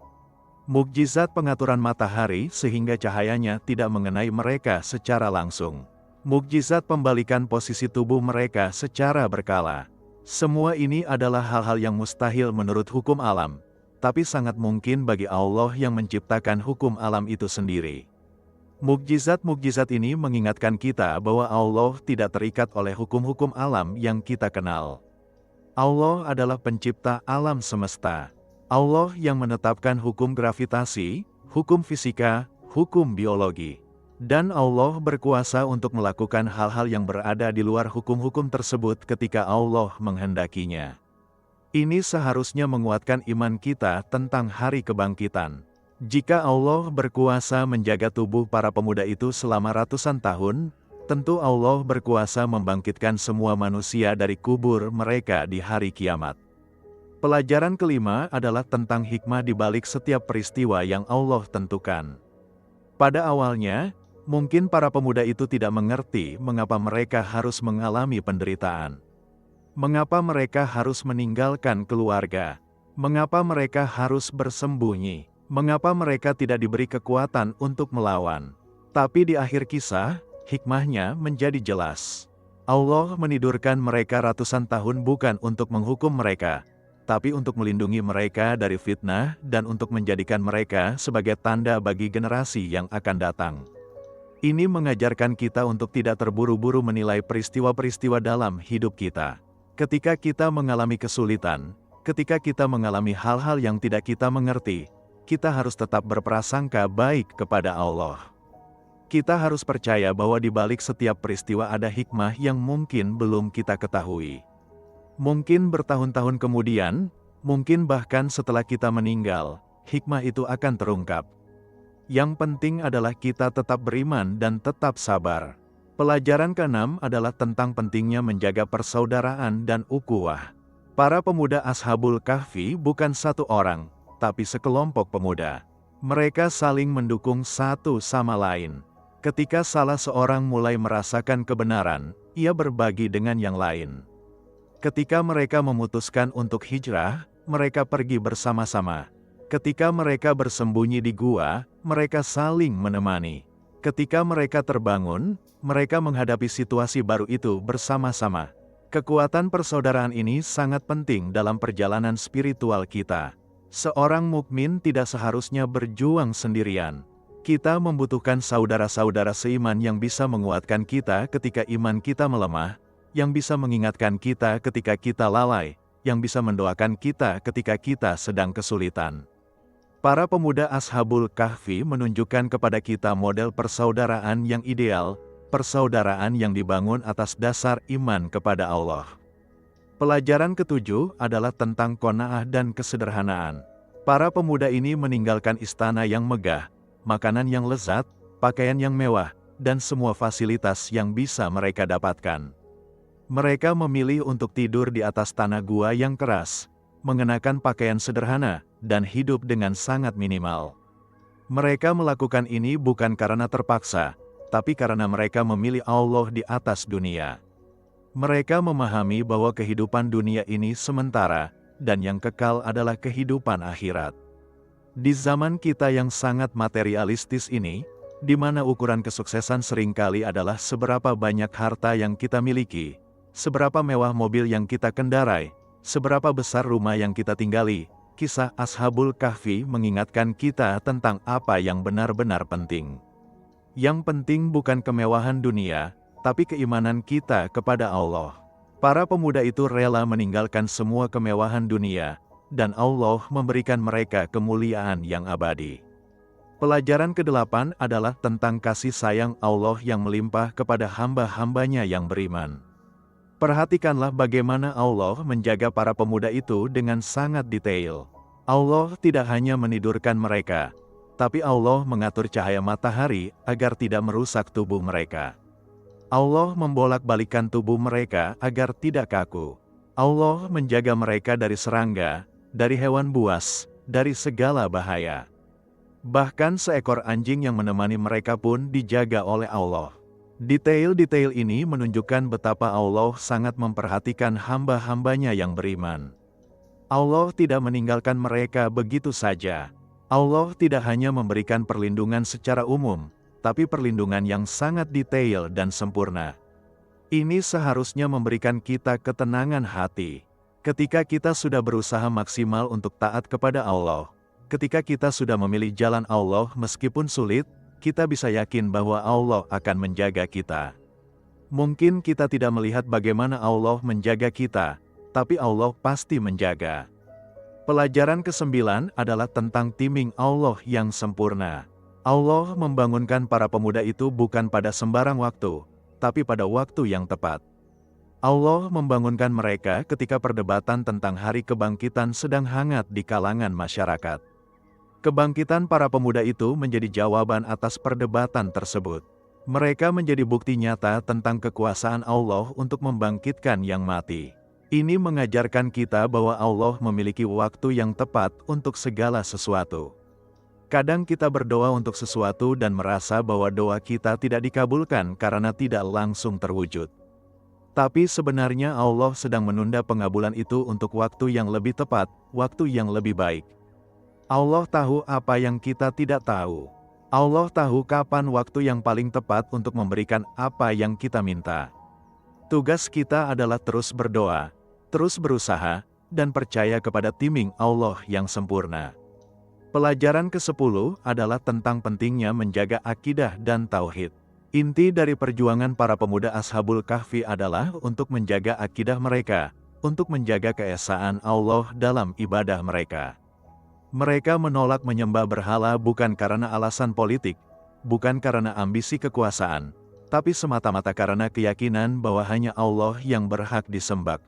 Mukjizat pengaturan matahari sehingga cahayanya tidak mengenai mereka secara langsung. Mukjizat pembalikan posisi tubuh mereka secara berkala. Semua ini adalah hal-hal yang mustahil menurut hukum alam, tapi sangat mungkin bagi Allah yang menciptakan hukum alam itu sendiri. Mukjizat-mukjizat ini mengingatkan kita bahwa Allah tidak terikat oleh hukum-hukum alam yang kita kenal. Allah adalah pencipta alam semesta. Allah yang menetapkan hukum gravitasi, hukum fisika, hukum biologi. Dan Allah berkuasa untuk melakukan hal-hal yang berada di luar hukum-hukum tersebut ketika Allah menghendakinya. Ini seharusnya menguatkan iman kita tentang hari kebangkitan. Jika Allah berkuasa menjaga tubuh para pemuda itu selama ratusan tahun, tentu Allah berkuasa membangkitkan semua manusia dari kubur mereka di hari kiamat. Pelajaran kelima adalah tentang hikmah di balik setiap peristiwa yang Allah tentukan. Pada awalnya, mungkin para pemuda itu tidak mengerti mengapa mereka harus mengalami penderitaan. Mengapa mereka harus meninggalkan keluarga? Mengapa mereka harus bersembunyi? Mengapa mereka tidak diberi kekuatan untuk melawan? Tapi di akhir kisah, hikmahnya menjadi jelas. Allah menidurkan mereka ratusan tahun bukan untuk menghukum mereka, tapi untuk melindungi mereka dari fitnah dan untuk menjadikan mereka sebagai tanda bagi generasi yang akan datang. Ini mengajarkan kita untuk tidak terburu-buru menilai peristiwa-peristiwa dalam hidup kita. Ketika kita mengalami kesulitan, ketika kita mengalami hal-hal yang tidak kita mengerti, kita harus tetap berprasangka baik kepada Allah. Kita harus percaya bahwa di balik setiap peristiwa ada hikmah yang mungkin belum kita ketahui. Mungkin bertahun-tahun kemudian, Mungkin bahkan setelah kita meninggal, hikmah itu akan terungkap. Yang penting adalah kita tetap beriman dan tetap sabar. Pelajaran ke-6 adalah tentang pentingnya menjaga persaudaraan dan ukhuwah. Para pemuda Ashabul Kahfi bukan satu orang, tapi sekelompok pemuda. Mereka saling mendukung satu sama lain. Ketika salah seorang mulai merasakan kebenaran, ia berbagi dengan yang lain. Ketika mereka memutuskan untuk hijrah, mereka pergi bersama-sama. Ketika mereka bersembunyi di gua, mereka saling menemani. Ketika mereka terbangun, mereka menghadapi situasi baru itu bersama-sama. Kekuatan persaudaraan ini sangat penting dalam perjalanan spiritual kita. Seorang mukmin tidak seharusnya berjuang sendirian. Kita membutuhkan saudara-saudara seiman yang bisa menguatkan kita ketika iman kita melemah, yang bisa mengingatkan kita ketika kita lalai, yang bisa mendoakan kita ketika kita sedang kesulitan. Para pemuda Ashabul Kahfi menunjukkan kepada kita model persaudaraan yang ideal, persaudaraan yang dibangun atas dasar iman kepada Allah. Pelajaran ke-7 adalah tentang qanaah dan kesederhanaan. Para pemuda ini meninggalkan istana yang megah, makanan yang lezat, pakaian yang mewah, dan semua fasilitas yang bisa mereka dapatkan. Mereka memilih untuk tidur di atas tanah gua yang keras, mengenakan pakaian sederhana, dan hidup dengan sangat minimal. Mereka melakukan ini bukan karena terpaksa, tapi karena mereka memilih Allah di atas dunia. Mereka memahami bahwa kehidupan dunia ini sementara, dan yang kekal adalah kehidupan akhirat. Di zaman kita yang sangat materialistis ini, di mana ukuran kesuksesan seringkali adalah seberapa banyak harta yang kita miliki, seberapa mewah mobil yang kita kendarai, seberapa besar rumah yang kita tinggali, kisah Ashabul Kahfi mengingatkan kita tentang apa yang benar-benar penting. Yang penting bukan kemewahan dunia, tapi keimanan kita kepada Allah. Para pemuda itu rela meninggalkan semua kemewahan dunia, dan Allah memberikan mereka kemuliaan yang abadi. Pelajaran ke-8 adalah tentang kasih sayang Allah yang melimpah kepada hamba-hambanya yang beriman. Perhatikanlah bagaimana Allah menjaga para pemuda itu dengan sangat detail. Allah tidak hanya menidurkan mereka, tapi Allah mengatur cahaya matahari agar tidak merusak tubuh mereka. Allah membolak-balikan tubuh mereka agar tidak kaku. Allah menjaga mereka dari serangga, dari hewan buas, dari segala bahaya. Bahkan seekor anjing yang menemani mereka pun dijaga oleh Allah. Detail-detail ini menunjukkan betapa Allah sangat memperhatikan hamba-hambanya yang beriman. Allah tidak meninggalkan mereka begitu saja. Allah tidak hanya memberikan perlindungan secara umum, tapi perlindungan yang sangat detail dan sempurna. Ini seharusnya memberikan kita ketenangan hati. Ketika kita sudah berusaha maksimal untuk taat kepada Allah, ketika kita sudah memilih jalan Allah meskipun sulit, kita bisa yakin bahwa Allah akan menjaga kita. Mungkin kita tidak melihat bagaimana Allah menjaga kita, tapi Allah pasti menjaga. Pelajaran ke-9 adalah tentang timing Allah yang sempurna. Allah membangunkan para pemuda itu bukan pada sembarang waktu, tapi pada waktu yang tepat. Allah membangunkan mereka ketika perdebatan tentang hari kebangkitan sedang hangat di kalangan masyarakat. Kebangkitan para pemuda itu menjadi jawaban atas perdebatan tersebut. Mereka menjadi bukti nyata tentang kekuasaan Allah untuk membangkitkan yang mati. Ini mengajarkan kita bahwa Allah memiliki waktu yang tepat untuk segala sesuatu. Kadang kita berdoa untuk sesuatu dan merasa bahwa doa kita tidak dikabulkan karena tidak langsung terwujud. Tapi sebenarnya Allah sedang menunda pengabulan itu untuk waktu yang lebih tepat, waktu yang lebih baik. Allah tahu apa yang kita tidak tahu. Allah tahu kapan waktu yang paling tepat untuk memberikan apa yang kita minta. Tugas kita adalah terus berdoa, terus berusaha, dan percaya kepada timing Allah yang sempurna. Pelajaran ke-10 adalah tentang pentingnya menjaga akidah dan tauhid. Inti dari perjuangan para pemuda Ashabul Kahfi adalah untuk menjaga akidah mereka, untuk menjaga keesaan Allah dalam ibadah mereka. Mereka menolak menyembah berhala bukan karena alasan politik, bukan karena ambisi kekuasaan, tapi semata-mata karena keyakinan bahwa hanya Allah yang berhak disembah.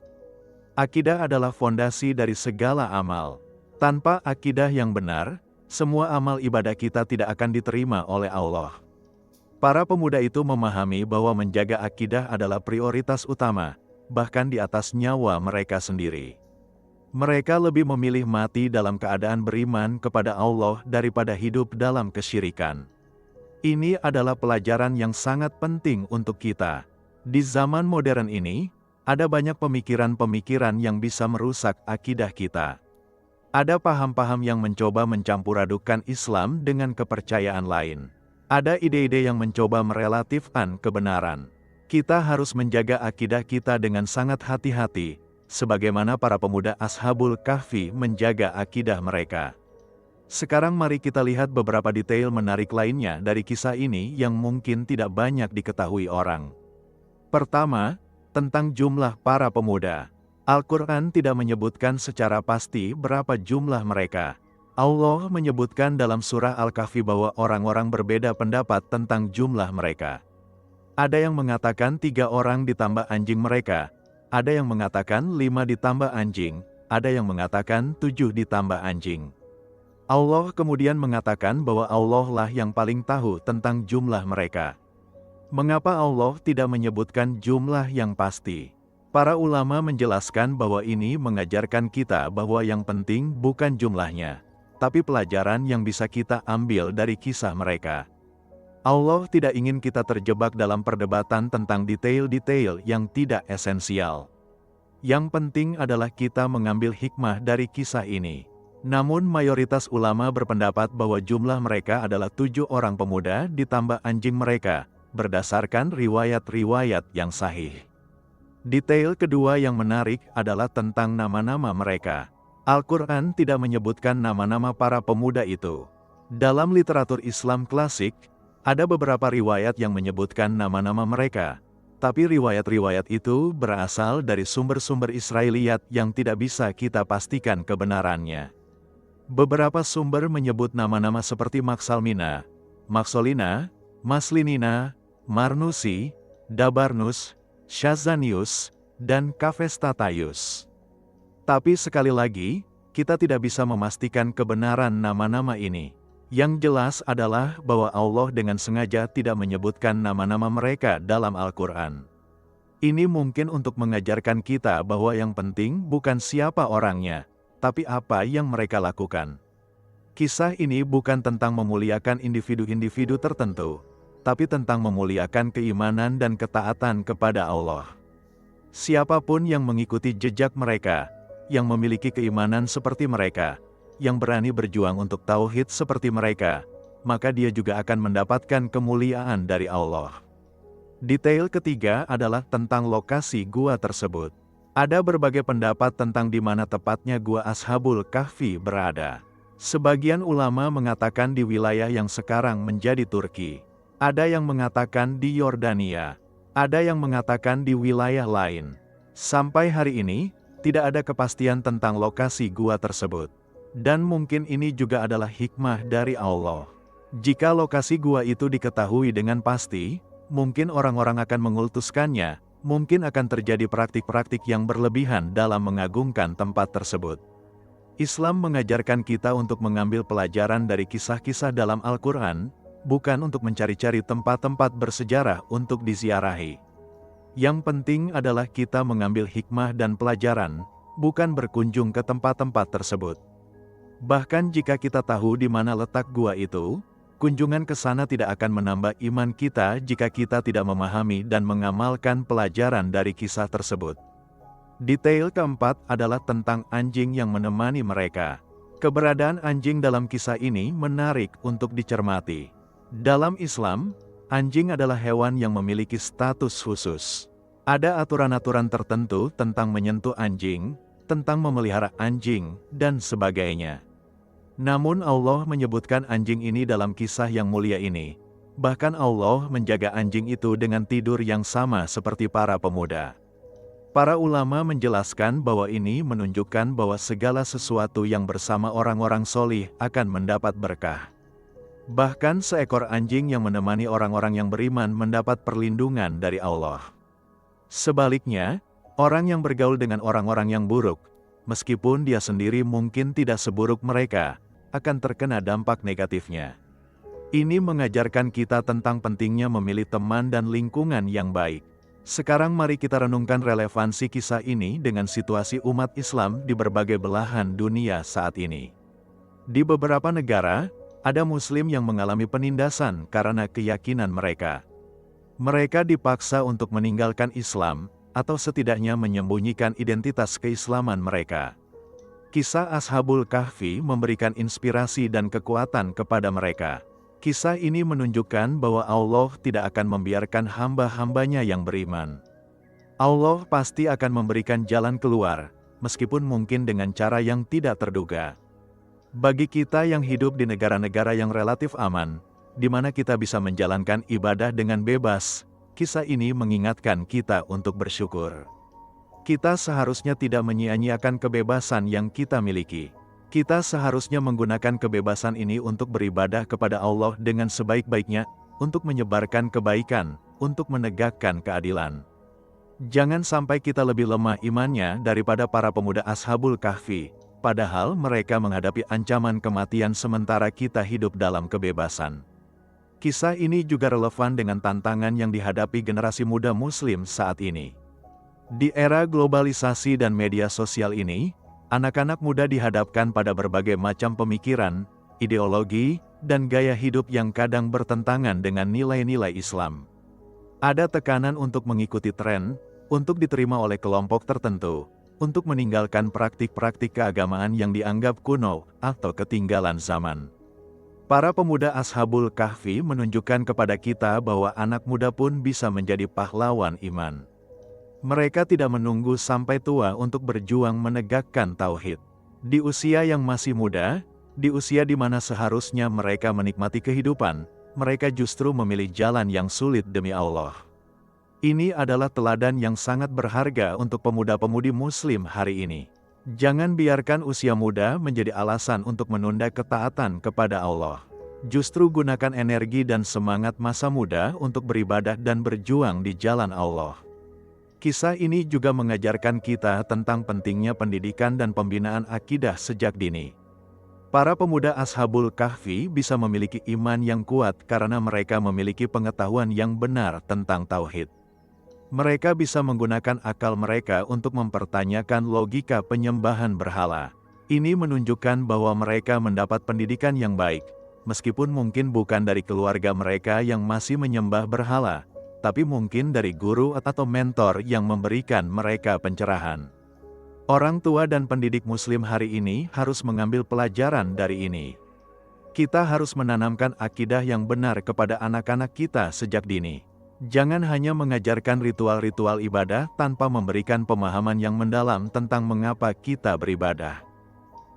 Akidah adalah fondasi dari segala amal. Tanpa akidah yang benar, semua amal ibadah kita tidak akan diterima oleh Allah. Para pemuda itu memahami bahwa menjaga akidah adalah prioritas utama, bahkan di atas nyawa mereka sendiri. Mereka lebih memilih mati dalam keadaan beriman kepada Allah daripada hidup dalam kesyirikan. Ini adalah pelajaran yang sangat penting untuk kita. Di zaman modern ini, ada banyak pemikiran-pemikiran yang bisa merusak akidah kita. Ada paham-paham yang mencoba mencampur-adukan Islam dengan kepercayaan lain. Ada ide-ide yang mencoba merelatifkan kebenaran. Kita harus menjaga akidah kita dengan sangat hati-hati, sebagaimana para pemuda Ashabul Kahfi menjaga akidah mereka. Sekarang mari kita lihat beberapa detail menarik lainnya dari kisah ini yang mungkin tidak banyak diketahui orang. Pertama, tentang jumlah para pemuda. Al-Quran tidak menyebutkan secara pasti berapa jumlah mereka. Allah menyebutkan dalam surah Al-Kahfi bahwa orang-orang berbeda pendapat tentang jumlah mereka. Ada yang mengatakan 3 orang ditambah anjing mereka, ada yang mengatakan 5 ditambah anjing, ada yang mengatakan 7 ditambah anjing. Allah kemudian mengatakan bahwa Allah lah yang paling tahu tentang jumlah mereka. Mengapa Allah tidak menyebutkan jumlah yang pasti? Para ulama menjelaskan bahwa ini mengajarkan kita bahwa yang penting bukan jumlahnya, tapi pelajaran yang bisa kita ambil dari kisah mereka. Allah tidak ingin kita terjebak dalam perdebatan tentang detail-detail yang tidak esensial. Yang penting adalah kita mengambil hikmah dari kisah ini. Namun mayoritas ulama berpendapat bahwa jumlah mereka adalah 7 orang pemuda ditambah anjing mereka, berdasarkan riwayat-riwayat yang sahih. Detail kedua yang menarik adalah tentang nama-nama mereka. Al-Quran tidak menyebutkan nama-nama para pemuda itu. Dalam literatur Islam klasik, ada beberapa riwayat yang menyebutkan nama-nama mereka, tapi riwayat-riwayat itu berasal dari sumber-sumber Israiliyat yang tidak bisa kita pastikan kebenarannya. Beberapa sumber menyebut nama-nama seperti Maksalmina, Maksolina, Maslinina, Marnusi, Dabarnus, Shazanius, dan Kafestatayus. Tapi sekali lagi, kita tidak bisa memastikan kebenaran nama-nama ini. Yang jelas adalah bahwa Allah dengan sengaja tidak menyebutkan nama-nama mereka dalam Al-Quran. Ini mungkin untuk mengajarkan kita bahwa yang penting bukan siapa orangnya, tapi apa yang mereka lakukan. Kisah ini bukan tentang memuliakan individu-individu tertentu, tapi tentang memuliakan keimanan dan ketaatan kepada Allah. Siapapun yang mengikuti jejak mereka, yang memiliki keimanan seperti mereka, yang berani berjuang untuk tauhid seperti mereka, maka dia juga akan mendapatkan kemuliaan dari Allah. Detail ketiga adalah tentang lokasi gua tersebut. Ada berbagai pendapat tentang di mana tepatnya gua Ashabul Kahfi berada. Sebagian ulama mengatakan di wilayah yang sekarang menjadi Turki. Ada yang mengatakan di Yordania. Ada yang mengatakan di wilayah lain. Sampai hari ini, tidak ada kepastian tentang lokasi gua tersebut. Dan mungkin ini juga adalah hikmah dari Allah. Jika lokasi gua itu diketahui dengan pasti, mungkin orang-orang akan mengultuskannya, mungkin akan terjadi praktik-praktik yang berlebihan dalam mengagungkan tempat tersebut. Islam mengajarkan kita untuk mengambil pelajaran dari kisah-kisah dalam Al-Quran, bukan untuk mencari-cari tempat-tempat bersejarah untuk diziarahi. Yang penting adalah kita mengambil hikmah dan pelajaran, bukan berkunjung ke tempat-tempat tersebut. Bahkan jika kita tahu di mana letak gua itu, kunjungan ke sana tidak akan menambah iman kita jika kita tidak memahami dan mengamalkan pelajaran dari kisah tersebut. Detail keempat adalah tentang anjing yang menemani mereka. Keberadaan anjing dalam kisah ini menarik untuk dicermati. Dalam Islam, anjing adalah hewan yang memiliki status khusus. Ada aturan-aturan tertentu tentang menyentuh anjing, tentang memelihara anjing, dan sebagainya. Namun Allah menyebutkan anjing ini dalam kisah yang mulia ini. Bahkan Allah menjaga anjing itu dengan tidur yang sama seperti para pemuda. Para ulama menjelaskan bahwa ini menunjukkan bahwa segala sesuatu yang bersama orang-orang solih akan mendapat berkah. Bahkan seekor anjing yang menemani orang-orang yang beriman mendapat perlindungan dari Allah. Sebaliknya, Orang yang bergaul dengan orang-orang yang buruk, meskipun dia sendiri mungkin tidak seburuk mereka, akan terkena dampak negatifnya. Ini mengajarkan kita tentang pentingnya memilih teman dan lingkungan yang baik. Sekarang mari kita renungkan relevansi kisah ini dengan situasi umat Islam di berbagai belahan dunia saat ini. Di beberapa negara, ada Muslim yang mengalami penindasan karena keyakinan mereka. Mereka dipaksa untuk meninggalkan Islam, atau setidaknya menyembunyikan identitas keislaman mereka. Kisah Ashabul Kahfi memberikan inspirasi dan kekuatan kepada mereka. Kisah ini menunjukkan bahwa Allah tidak akan membiarkan hamba-hambanya yang beriman. Allah pasti akan memberikan jalan keluar, meskipun mungkin dengan cara yang tidak terduga. Bagi kita yang hidup di negara-negara yang relatif aman, di mana kita bisa menjalankan ibadah dengan bebas, kisah ini mengingatkan kita untuk bersyukur. Kita seharusnya tidak menyia-nyiakan kebebasan yang kita miliki. Kita seharusnya menggunakan kebebasan ini untuk beribadah kepada Allah dengan sebaik-baiknya, untuk menyebarkan kebaikan, untuk menegakkan keadilan. Jangan sampai kita lebih lemah imannya daripada para pemuda Ashabul Kahfi, padahal mereka menghadapi ancaman kematian sementara kita hidup dalam kebebasan. Kisah ini juga relevan dengan tantangan yang dihadapi generasi muda Muslim saat ini. Di era globalisasi dan media sosial ini, anak-anak muda dihadapkan pada berbagai macam pemikiran, ideologi, dan gaya hidup yang kadang bertentangan dengan nilai-nilai Islam. Ada tekanan untuk mengikuti tren, untuk diterima oleh kelompok tertentu, untuk meninggalkan praktik-praktik keagamaan yang dianggap kuno atau ketinggalan zaman. Para pemuda Ashabul Kahfi menunjukkan kepada kita bahwa anak muda pun bisa menjadi pahlawan iman. Mereka tidak menunggu sampai tua untuk berjuang menegakkan tauhid. Di usia yang masih muda, di usia di mana seharusnya mereka menikmati kehidupan, mereka justru memilih jalan yang sulit demi Allah. Ini adalah teladan yang sangat berharga untuk pemuda-pemudi Muslim hari ini. Jangan biarkan usia muda menjadi alasan untuk menunda ketaatan kepada Allah. Justru gunakan energi dan semangat masa muda untuk beribadah dan berjuang di jalan Allah. Kisah ini juga mengajarkan kita tentang pentingnya pendidikan dan pembinaan akidah sejak dini. Para pemuda Ashabul Kahfi bisa memiliki iman yang kuat karena mereka memiliki pengetahuan yang benar tentang tauhid. Mereka bisa menggunakan akal mereka untuk mempertanyakan logika penyembahan berhala. Ini menunjukkan bahwa mereka mendapat pendidikan yang baik, meskipun mungkin bukan dari keluarga mereka yang masih menyembah berhala, tapi mungkin dari guru atau mentor yang memberikan mereka pencerahan. Orang tua dan pendidik Muslim hari ini harus mengambil pelajaran dari ini. Kita harus menanamkan akidah yang benar kepada anak-anak kita sejak dini. Jangan hanya mengajarkan ritual-ritual ibadah tanpa memberikan pemahaman yang mendalam tentang mengapa kita beribadah.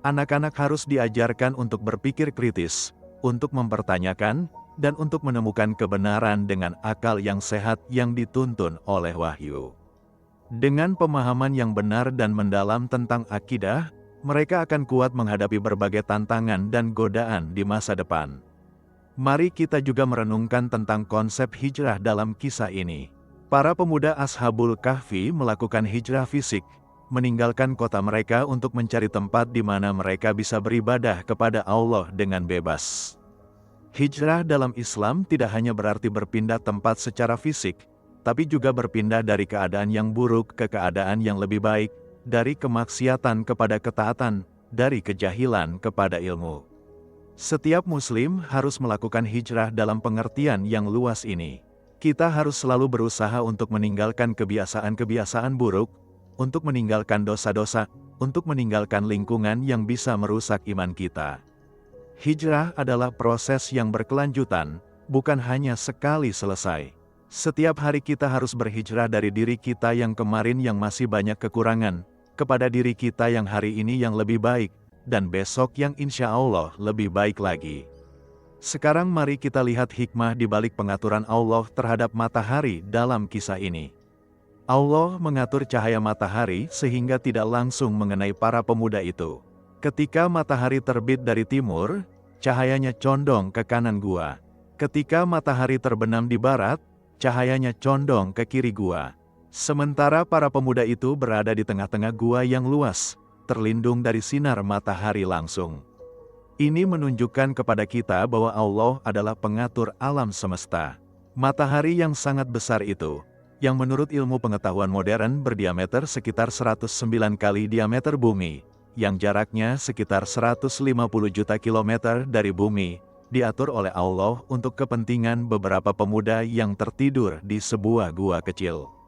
Anak-anak harus diajarkan untuk berpikir kritis, untuk mempertanyakan, dan untuk menemukan kebenaran dengan akal yang sehat yang dituntun oleh wahyu. Dengan pemahaman yang benar dan mendalam tentang akidah, mereka akan kuat menghadapi berbagai tantangan dan godaan di masa depan. Mari kita juga merenungkan tentang konsep hijrah dalam kisah ini. Para pemuda Ashabul Kahfi melakukan hijrah fisik, meninggalkan kota mereka untuk mencari tempat di mana mereka bisa beribadah kepada Allah dengan bebas. Hijrah dalam Islam tidak hanya berarti berpindah tempat secara fisik, tapi juga berpindah dari keadaan yang buruk ke keadaan yang lebih baik, dari kemaksiatan kepada ketaatan, dari kejahilan kepada ilmu. Setiap Muslim harus melakukan hijrah dalam pengertian yang luas ini. Kita harus selalu berusaha untuk meninggalkan kebiasaan-kebiasaan buruk, untuk meninggalkan dosa-dosa, untuk meninggalkan lingkungan yang bisa merusak iman kita. Hijrah adalah proses yang berkelanjutan, bukan hanya sekali selesai. Setiap hari kita harus berhijrah dari diri kita yang kemarin yang masih banyak kekurangan, kepada diri kita yang hari ini yang lebih baik, dan besok yang insya Allah lebih baik lagi. Sekarang mari kita lihat hikmah di balik pengaturan Allah terhadap matahari dalam kisah ini. Allah mengatur cahaya matahari sehingga tidak langsung mengenai para pemuda itu. Ketika matahari terbit dari timur, cahayanya condong ke kanan gua. Ketika matahari terbenam di barat, cahayanya condong ke kiri gua. Sementara para pemuda itu berada di tengah-tengah gua yang luas, terlindung dari sinar matahari langsung. Ini menunjukkan kepada kita bahwa Allah adalah pengatur alam semesta. Matahari yang sangat besar itu, yang menurut ilmu pengetahuan modern berdiameter sekitar 109 kali diameter bumi, yang jaraknya sekitar 150 juta kilometer dari bumi, diatur oleh Allah untuk kepentingan beberapa pemuda yang tertidur di sebuah gua kecil.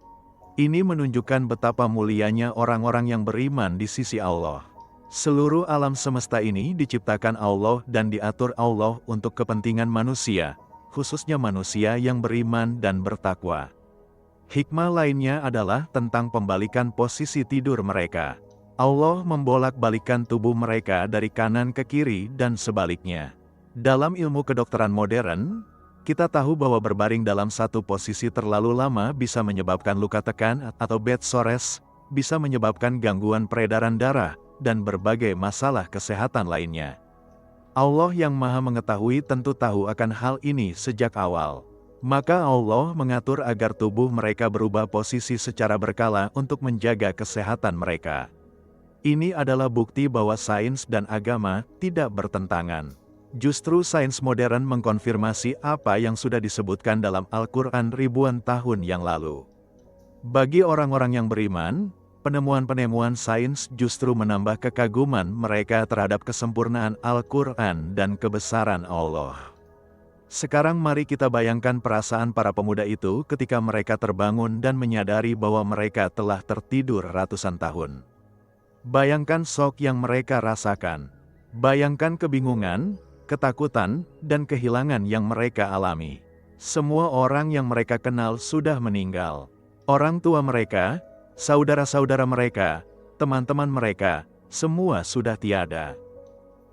Ini menunjukkan betapa mulianya orang-orang yang beriman di sisi Allah. Seluruh alam semesta ini diciptakan Allah dan diatur Allah untuk kepentingan manusia, khususnya manusia yang beriman dan bertakwa. Hikmah lainnya adalah tentang pembalikan posisi tidur mereka. Allah membolak-balikan tubuh mereka dari kanan ke kiri dan sebaliknya. Dalam ilmu kedokteran modern, kita tahu bahwa berbaring dalam satu posisi terlalu lama bisa menyebabkan luka tekan atau bed sores, bisa menyebabkan gangguan peredaran darah, dan berbagai masalah kesehatan lainnya. Allah yang Maha Mengetahui tentu tahu akan hal ini sejak awal. Maka Allah mengatur agar tubuh mereka berubah posisi secara berkala untuk menjaga kesehatan mereka. Ini adalah bukti bahwa sains dan agama tidak bertentangan. Justru sains modern mengkonfirmasi apa yang sudah disebutkan dalam Al-Quran ribuan tahun yang lalu. Bagi orang-orang yang beriman, penemuan-penemuan sains justru menambah kekaguman mereka terhadap kesempurnaan Al-Quran dan kebesaran Allah. Sekarang mari kita bayangkan perasaan para pemuda itu ketika mereka terbangun dan menyadari bahwa mereka telah tertidur ratusan tahun. Bayangkan shock yang mereka rasakan. Bayangkan kebingungan, ketakutan, dan kehilangan yang mereka alami. Semua orang yang mereka kenal sudah meninggal. Orang tua mereka, saudara-saudara mereka, teman-teman mereka, semua sudah tiada.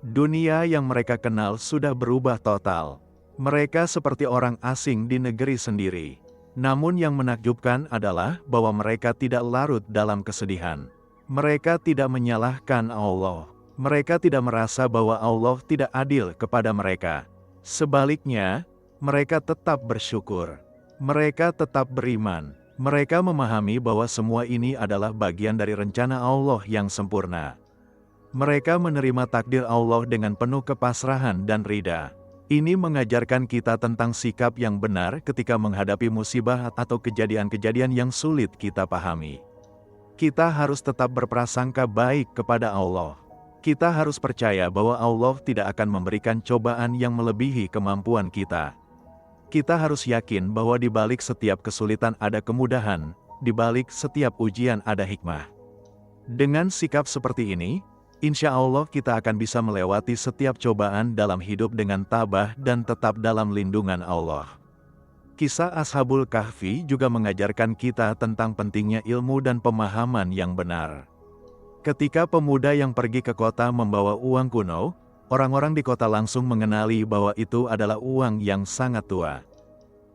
Dunia yang mereka kenal sudah berubah total. Mereka seperti orang asing di negeri sendiri. Namun yang menakjubkan adalah bahwa mereka tidak larut dalam kesedihan. Mereka tidak menyalahkan Allah. Mereka tidak merasa bahwa Allah tidak adil kepada mereka. Sebaliknya, mereka tetap bersyukur. Mereka tetap beriman. Mereka memahami bahwa semua ini adalah bagian dari rencana Allah yang sempurna. Mereka menerima takdir Allah dengan penuh kepasrahan dan ridha. Ini mengajarkan kita tentang sikap yang benar ketika menghadapi musibah atau kejadian-kejadian yang sulit kita pahami. Kita harus tetap berprasangka baik kepada Allah. Kita harus percaya bahwa Allah tidak akan memberikan cobaan yang melebihi kemampuan kita. Kita harus yakin bahwa di balik setiap kesulitan ada kemudahan, di balik setiap ujian ada hikmah. Dengan sikap seperti ini, insya Allah kita akan bisa melewati setiap cobaan dalam hidup dengan tabah dan tetap dalam lindungan Allah. Kisah Ashabul Kahfi juga mengajarkan kita tentang pentingnya ilmu dan pemahaman yang benar. Ketika pemuda yang pergi ke kota membawa uang kuno, orang-orang di kota langsung mengenali bahwa itu adalah uang yang sangat tua.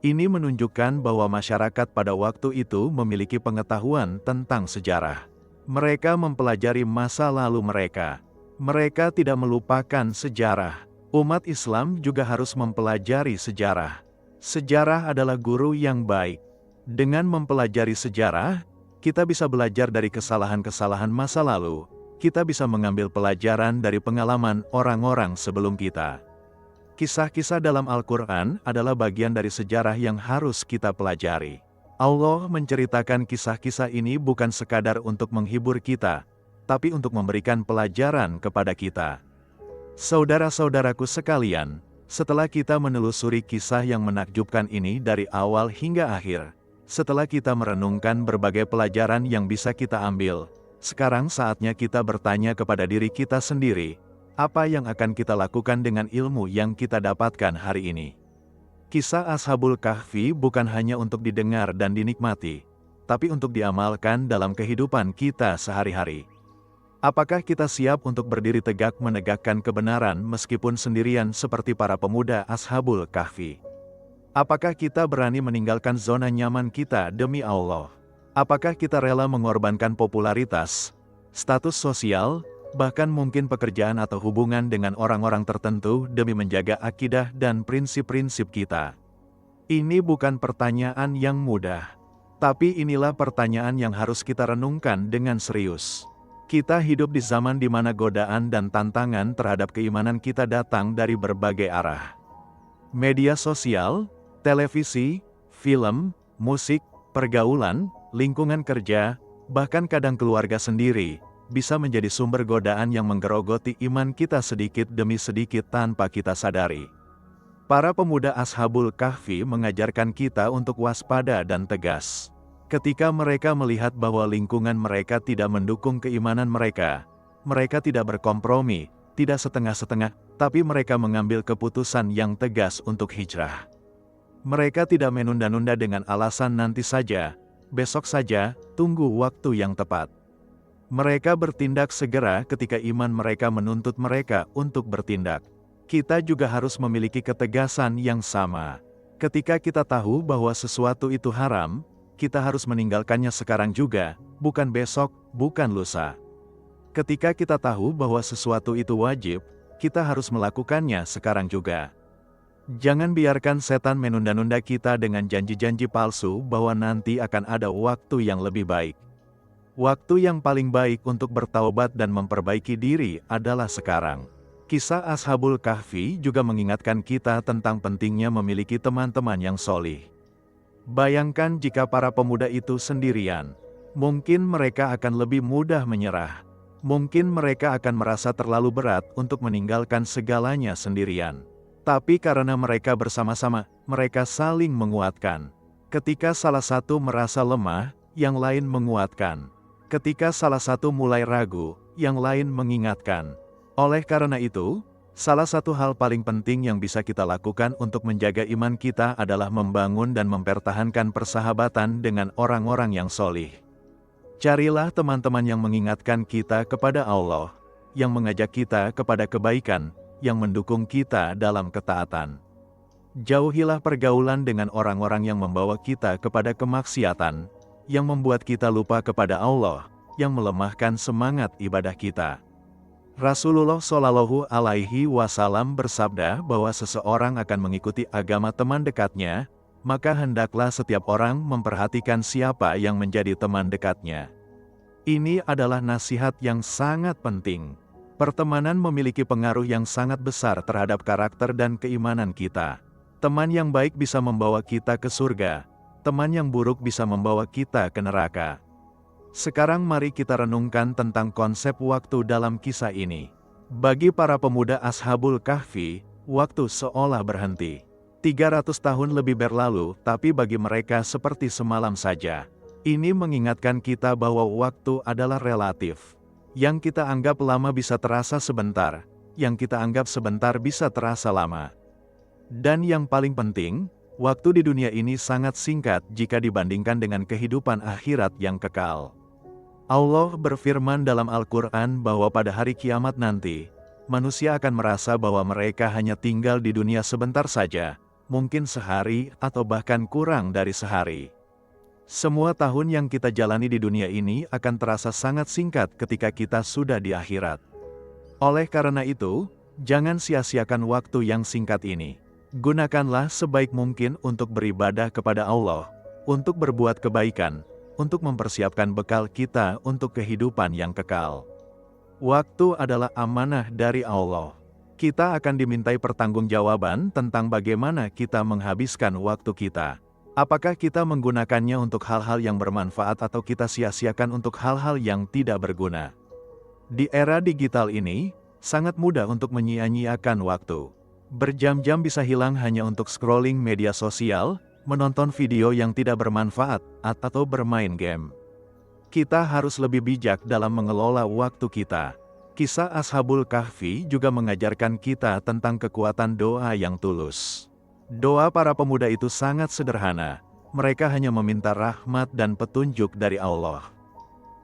Ini menunjukkan bahwa masyarakat pada waktu itu memiliki pengetahuan tentang sejarah. Mereka mempelajari masa lalu mereka. Mereka tidak melupakan sejarah. Umat Islam juga harus mempelajari sejarah. Sejarah adalah guru yang baik. Dengan mempelajari sejarah, kita bisa belajar dari kesalahan-kesalahan masa lalu. Kita bisa mengambil pelajaran dari pengalaman orang-orang sebelum kita. Kisah-kisah dalam Al-Quran adalah bagian dari sejarah yang harus kita pelajari. Allah menceritakan kisah-kisah ini bukan sekadar untuk menghibur kita, tapi untuk memberikan pelajaran kepada kita. Saudara-saudaraku sekalian, setelah kita menelusuri kisah yang menakjubkan ini dari awal hingga akhir, setelah kita merenungkan berbagai pelajaran yang bisa kita ambil, sekarang saatnya kita bertanya kepada diri kita sendiri, apa yang akan kita lakukan dengan ilmu yang kita dapatkan hari ini? Kisah Ashabul Kahfi bukan hanya untuk didengar dan dinikmati, tapi untuk diamalkan dalam kehidupan kita sehari-hari. Apakah kita siap untuk berdiri tegak menegakkan kebenaran meskipun sendirian seperti para pemuda Ashabul Kahfi? Apakah kita berani meninggalkan zona nyaman kita demi Allah? Apakah kita rela mengorbankan popularitas, status sosial, bahkan mungkin pekerjaan atau hubungan dengan orang-orang tertentu demi menjaga akidah dan prinsip-prinsip kita? Ini bukan pertanyaan yang mudah, Tapi inilah pertanyaan yang harus kita renungkan dengan serius. Kita hidup di zaman di mana godaan dan tantangan terhadap keimanan kita datang dari berbagai arah. Media sosial, televisi, film, musik, pergaulan, lingkungan kerja, bahkan kadang keluarga sendiri, bisa menjadi sumber godaan yang menggerogoti iman kita sedikit demi sedikit tanpa kita sadari. Para pemuda Ashabul Kahfi mengajarkan kita untuk waspada dan tegas. Ketika mereka melihat bahwa lingkungan mereka tidak mendukung keimanan mereka tidak berkompromi, tidak setengah-setengah, tapi mereka mengambil keputusan yang tegas untuk hijrah. Mereka tidak menunda-nunda dengan alasan nanti saja, besok saja, tunggu waktu yang tepat. Mereka bertindak segera ketika iman mereka menuntut mereka untuk bertindak. Kita juga harus memiliki ketegasan yang sama. Ketika kita tahu bahwa sesuatu itu haram, kita harus meninggalkannya sekarang juga, bukan besok, bukan lusa. Ketika kita tahu bahwa sesuatu itu wajib, kita harus melakukannya sekarang juga. Jangan biarkan setan menunda-nunda kita dengan janji-janji palsu bahwa nanti akan ada waktu yang lebih baik. Waktu yang paling baik untuk bertaubat dan memperbaiki diri adalah sekarang. Kisah Ashabul Kahfi juga mengingatkan kita tentang pentingnya memiliki teman-teman yang solih. Bayangkan jika para pemuda itu sendirian. Mungkin mereka akan lebih mudah menyerah. Mungkin mereka akan merasa terlalu berat untuk meninggalkan segalanya sendirian. Tapi karena mereka bersama-sama, mereka saling menguatkan. Ketika salah satu merasa lemah, yang lain menguatkan. Ketika salah satu mulai ragu, yang lain mengingatkan. Oleh karena itu, salah satu hal paling penting yang bisa kita lakukan untuk menjaga iman kita adalah membangun dan mempertahankan persahabatan dengan orang-orang yang solih. Carilah teman-teman yang mengingatkan kita kepada Allah, yang mengajak kita kepada kebaikan, yang mendukung kita dalam ketaatan. Jauhilah pergaulan dengan orang-orang yang membawa kita kepada kemaksiatan, yang membuat kita lupa kepada Allah, yang melemahkan semangat ibadah kita. Rasulullah Shallallahu Alaihi Wasallam bersabda bahwa seseorang akan mengikuti agama teman dekatnya, maka hendaklah setiap orang memperhatikan siapa yang menjadi teman dekatnya. Ini adalah nasihat yang sangat penting. Pertemanan memiliki pengaruh yang sangat besar terhadap karakter dan keimanan kita. Teman yang baik bisa membawa kita ke surga, teman yang buruk bisa membawa kita ke neraka. Sekarang mari kita renungkan tentang konsep waktu dalam kisah ini. Bagi para pemuda Ashabul Kahfi, waktu seolah berhenti. 300 tahun lebih berlalu, tapi bagi mereka seperti semalam saja. Ini mengingatkan kita bahwa waktu adalah relatif. Yang kita anggap lama bisa terasa sebentar, yang kita anggap sebentar bisa terasa lama. Dan yang paling penting, waktu di dunia ini sangat singkat jika dibandingkan dengan kehidupan akhirat yang kekal. Allah berfirman dalam Al-Quran bahwa pada hari kiamat nanti, manusia akan merasa bahwa mereka hanya tinggal di dunia sebentar saja, mungkin sehari atau bahkan kurang dari sehari. Semua tahun yang kita jalani di dunia ini akan terasa sangat singkat ketika kita sudah di akhirat. Oleh karena itu, jangan sia-siakan waktu yang singkat ini. Gunakanlah sebaik mungkin untuk beribadah kepada Allah, untuk berbuat kebaikan, untuk mempersiapkan bekal kita untuk kehidupan yang kekal. Waktu adalah amanah dari Allah. Kita akan dimintai pertanggungjawaban tentang bagaimana kita menghabiskan waktu kita. Apakah kita menggunakannya untuk hal-hal yang bermanfaat atau kita sia-siakan untuk hal-hal yang tidak berguna? Di era digital ini, sangat mudah untuk menyia-nyiakan waktu. Berjam-jam bisa hilang hanya untuk scrolling media sosial, menonton video yang tidak bermanfaat, atau bermain game. Kita harus lebih bijak dalam mengelola waktu kita. Kisah Ashabul Kahfi juga mengajarkan kita tentang kekuatan doa yang tulus. Doa para pemuda itu sangat sederhana. Mereka hanya meminta rahmat dan petunjuk dari Allah.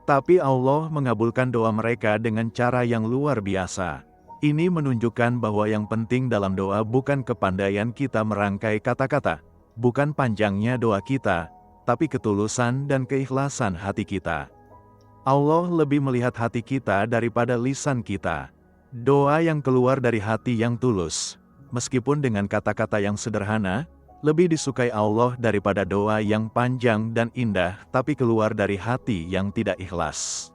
Tapi Allah mengabulkan doa mereka dengan cara yang luar biasa. Ini menunjukkan bahwa yang penting dalam doa bukan kepandaian kita merangkai kata-kata, bukan panjangnya doa kita, tapi ketulusan dan keikhlasan hati kita. Allah lebih melihat hati kita daripada lisan kita. Doa yang keluar dari hati yang tulus, meskipun dengan kata-kata yang sederhana, Lebih disukai Allah daripada doa yang panjang dan indah tapi keluar dari hati yang tidak ikhlas.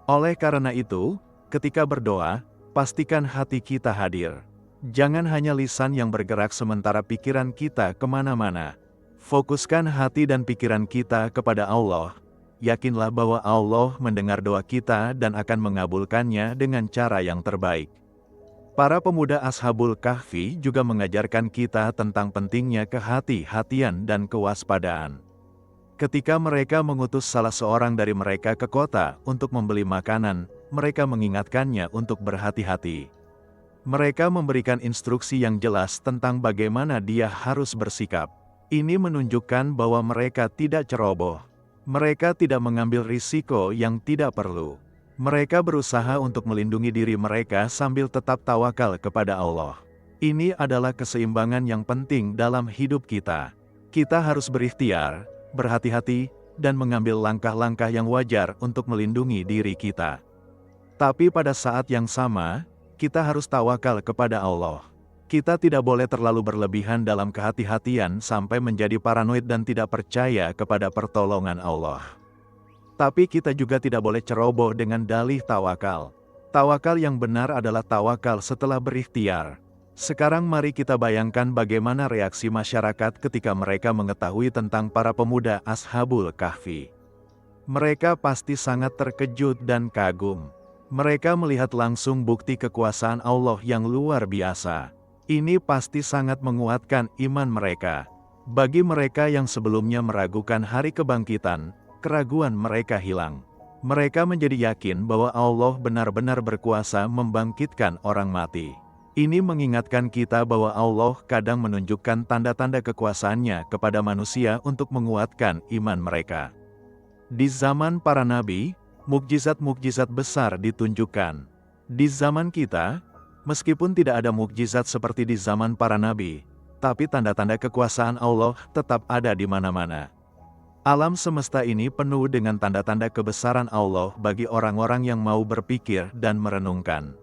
Oleh karena itu, ketika berdoa, pastikan hati kita hadir. Jangan hanya lisan yang bergerak sementara pikiran kita kemana-mana. Fokuskan hati dan pikiran kita kepada Allah. Yakinlah bahwa Allah mendengar doa kita dan akan mengabulkannya dengan cara yang terbaik. Para pemuda Ashabul Kahfi juga mengajarkan kita tentang pentingnya kehati-hatian dan kewaspadaan. Ketika mereka mengutus salah seorang dari mereka ke kota untuk membeli makanan, mereka mengingatkannya untuk berhati-hati. Mereka memberikan instruksi yang jelas tentang bagaimana dia harus bersikap. Ini menunjukkan bahwa mereka tidak ceroboh. Mereka tidak mengambil risiko yang tidak perlu. Mereka berusaha untuk melindungi diri mereka sambil tetap tawakal kepada Allah. Ini adalah keseimbangan yang penting dalam hidup kita. Kita harus berikhtiar, berhati-hati, dan mengambil langkah-langkah yang wajar untuk melindungi diri kita. Tapi pada saat yang sama, kita harus tawakal kepada Allah. Kita tidak boleh terlalu berlebihan dalam kehati-hatian sampai menjadi paranoid dan tidak percaya kepada pertolongan Allah. Tapi kita juga tidak boleh ceroboh dengan dalih tawakal. Tawakal yang benar adalah tawakal setelah berikhtiar. Sekarang mari kita bayangkan bagaimana reaksi masyarakat ketika mereka mengetahui tentang para pemuda Ashabul Kahfi. Mereka pasti sangat terkejut dan kagum. Mereka melihat langsung bukti kekuasaan Allah yang luar biasa. Ini pasti sangat menguatkan iman mereka. Bagi mereka yang sebelumnya meragukan hari kebangkitan, keraguan mereka hilang. Mereka menjadi yakin bahwa Allah benar-benar berkuasa membangkitkan orang mati. Ini mengingatkan kita bahwa Allah kadang menunjukkan tanda-tanda kekuasaannya kepada manusia untuk menguatkan iman mereka. Di zaman para nabi, mukjizat-mukjizat besar ditunjukkan. Di zaman kita, meskipun tidak ada mukjizat seperti di zaman para nabi, tapi tanda-tanda kekuasaan Allah tetap ada di mana-mana. Alam semesta ini penuh dengan tanda-tanda kebesaran Allah bagi orang-orang yang mau berpikir dan merenungkan.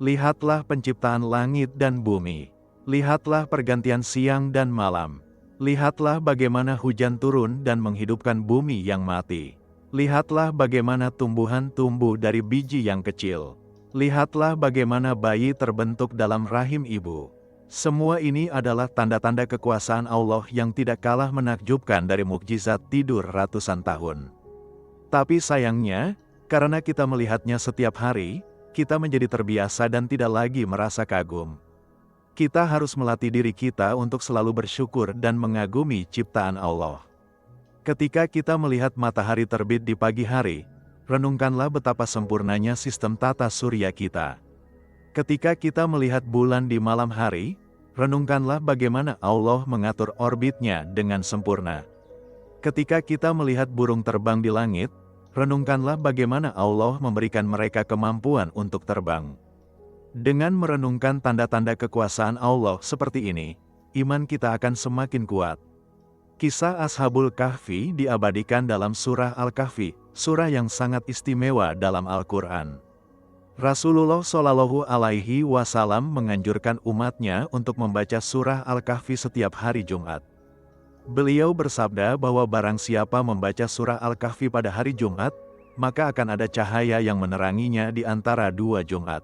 Lihatlah penciptaan langit dan bumi. Lihatlah pergantian siang dan malam. Lihatlah bagaimana hujan turun dan menghidupkan bumi yang mati. Lihatlah bagaimana tumbuhan tumbuh dari biji yang kecil. Lihatlah bagaimana bayi terbentuk dalam rahim ibu. Semua ini adalah tanda-tanda kekuasaan Allah yang tidak kalah menakjubkan dari mukjizat tidur ratusan tahun. Tapi sayangnya, karena kita melihatnya setiap hari, kita menjadi terbiasa dan tidak lagi merasa kagum. Kita harus melatih diri kita untuk selalu bersyukur dan mengagumi ciptaan Allah. Ketika kita melihat matahari terbit di pagi hari, renungkanlah betapa sempurnanya sistem tata surya kita. Ketika kita melihat bulan di malam hari, renungkanlah bagaimana Allah mengatur orbitnya dengan sempurna. Ketika kita melihat burung terbang di langit, renungkanlah bagaimana Allah memberikan mereka kemampuan untuk terbang. Dengan merenungkan tanda-tanda kekuasaan Allah seperti ini, iman kita akan semakin kuat. Kisah Ashabul Kahfi diabadikan dalam surah Al-Kahfi, surah yang sangat istimewa dalam Al-Quran. Rasulullah Shallallahu Alaihi Wasallam menganjurkan umatnya untuk membaca surah Al-Kahfi setiap hari Jumat. Beliau bersabda bahwa barang siapa membaca surah Al-Kahfi pada hari Jumat, maka akan ada cahaya yang meneranginya di antara dua Jumat.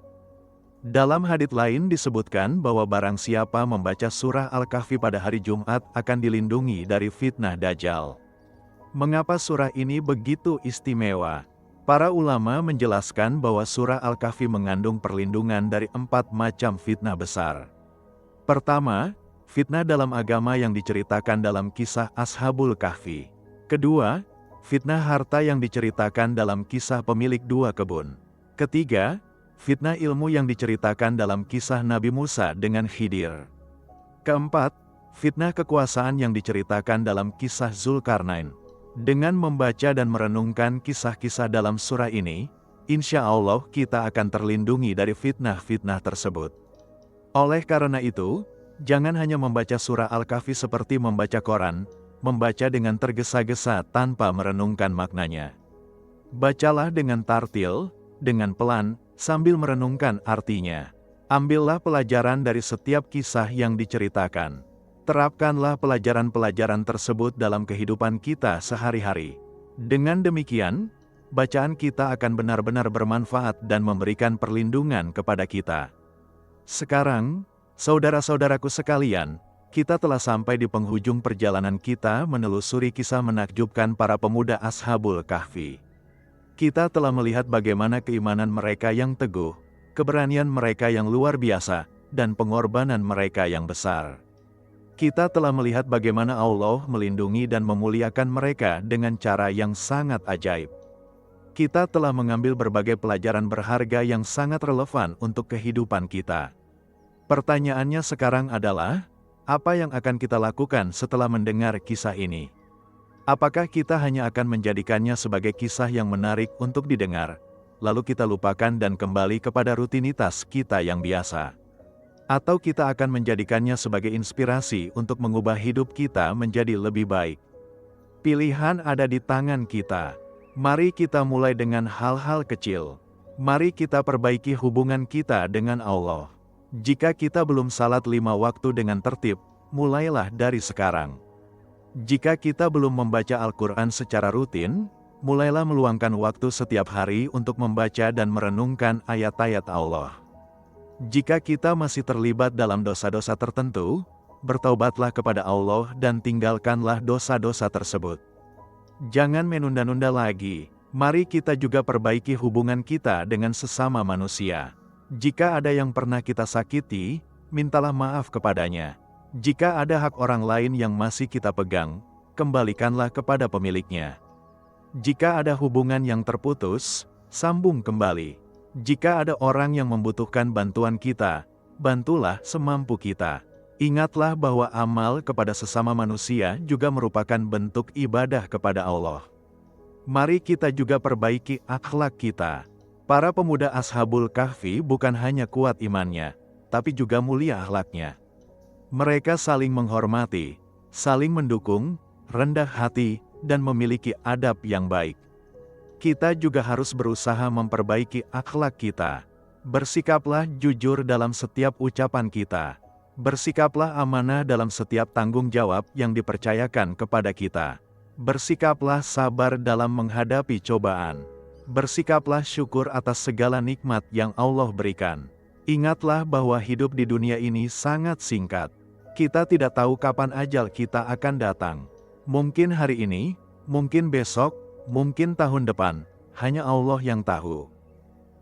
Dalam hadits lain disebutkan bahwa barang siapa membaca surah Al-Kahfi pada hari Jumat akan dilindungi dari fitnah Dajjal. Mengapa surah ini begitu istimewa? Para ulama menjelaskan bahwa surah Al-Kahfi mengandung perlindungan dari 4 macam fitnah besar. Pertama, fitnah dalam agama yang diceritakan dalam kisah Ashabul Kahfi. Kedua, fitnah harta yang diceritakan dalam kisah pemilik 2 kebun. Ketiga, fitnah ilmu yang diceritakan dalam kisah Nabi Musa dengan Khidir. Keempat, fitnah kekuasaan yang diceritakan dalam kisah Zulkarnain. Dengan membaca dan merenungkan kisah-kisah dalam surah ini, insya Allah kita akan terlindungi dari fitnah-fitnah tersebut. Oleh karena itu, jangan hanya membaca surah Al-Kahfi seperti membaca Quran, membaca dengan tergesa-gesa tanpa merenungkan maknanya. Bacalah dengan tartil, dengan pelan, sambil merenungkan artinya. Ambillah pelajaran dari setiap kisah yang diceritakan. Terapkanlah pelajaran-pelajaran tersebut dalam kehidupan kita sehari-hari. Dengan demikian, bacaan kita akan benar-benar bermanfaat dan memberikan perlindungan kepada kita. Sekarang, saudara-saudaraku sekalian, kita telah sampai di penghujung perjalanan kita menelusuri kisah menakjubkan para pemuda Ashabul Kahfi. Kita telah melihat bagaimana keimanan mereka yang teguh, keberanian mereka yang luar biasa, dan pengorbanan mereka yang besar. Kita telah melihat bagaimana Allah melindungi dan memuliakan mereka dengan cara yang sangat ajaib. Kita telah mengambil berbagai pelajaran berharga yang sangat relevan untuk kehidupan kita. Pertanyaannya sekarang adalah, apa yang akan kita lakukan setelah mendengar kisah ini? Apakah kita hanya akan menjadikannya sebagai kisah yang menarik untuk didengar, lalu kita lupakan dan kembali kepada rutinitas kita yang biasa? Atau kita akan menjadikannya sebagai inspirasi untuk mengubah hidup kita menjadi lebih baik? Pilihan ada di tangan kita. Mari kita mulai dengan hal-hal kecil. Mari kita perbaiki hubungan kita dengan Allah. Jika kita belum salat 5 waktu dengan tertib, mulailah dari sekarang. Jika kita belum membaca Al-Quran secara rutin, mulailah meluangkan waktu setiap hari untuk membaca dan merenungkan ayat-ayat Allah. Jika kita masih terlibat dalam dosa-dosa tertentu, bertaubatlah kepada Allah dan tinggalkanlah dosa-dosa tersebut. Jangan menunda-nunda lagi. Mari kita juga perbaiki hubungan kita dengan sesama manusia. Jika ada yang pernah kita sakiti, mintalah maaf kepadanya. Jika ada hak orang lain yang masih kita pegang, kembalikanlah kepada pemiliknya. Jika ada hubungan yang terputus, sambung kembali. Jika ada orang yang membutuhkan bantuan kita, bantulah semampu kita. Ingatlah bahwa amal kepada sesama manusia juga merupakan bentuk ibadah kepada Allah. Mari kita juga perbaiki akhlak kita. Para pemuda Ashabul Kahfi bukan hanya kuat imannya, tapi juga mulia akhlaknya. Mereka saling menghormati, saling mendukung, rendah hati, dan memiliki adab yang baik. Kita juga harus berusaha memperbaiki akhlak kita. Bersikaplah jujur dalam setiap ucapan kita. Bersikaplah amanah dalam setiap tanggung jawab yang dipercayakan kepada kita. Bersikaplah sabar dalam menghadapi cobaan. Bersikaplah syukur atas segala nikmat yang Allah berikan. Ingatlah bahwa hidup di dunia ini sangat singkat. Kita tidak tahu kapan ajal kita akan datang. Mungkin hari ini, mungkin besok, mungkin tahun depan, hanya Allah yang tahu.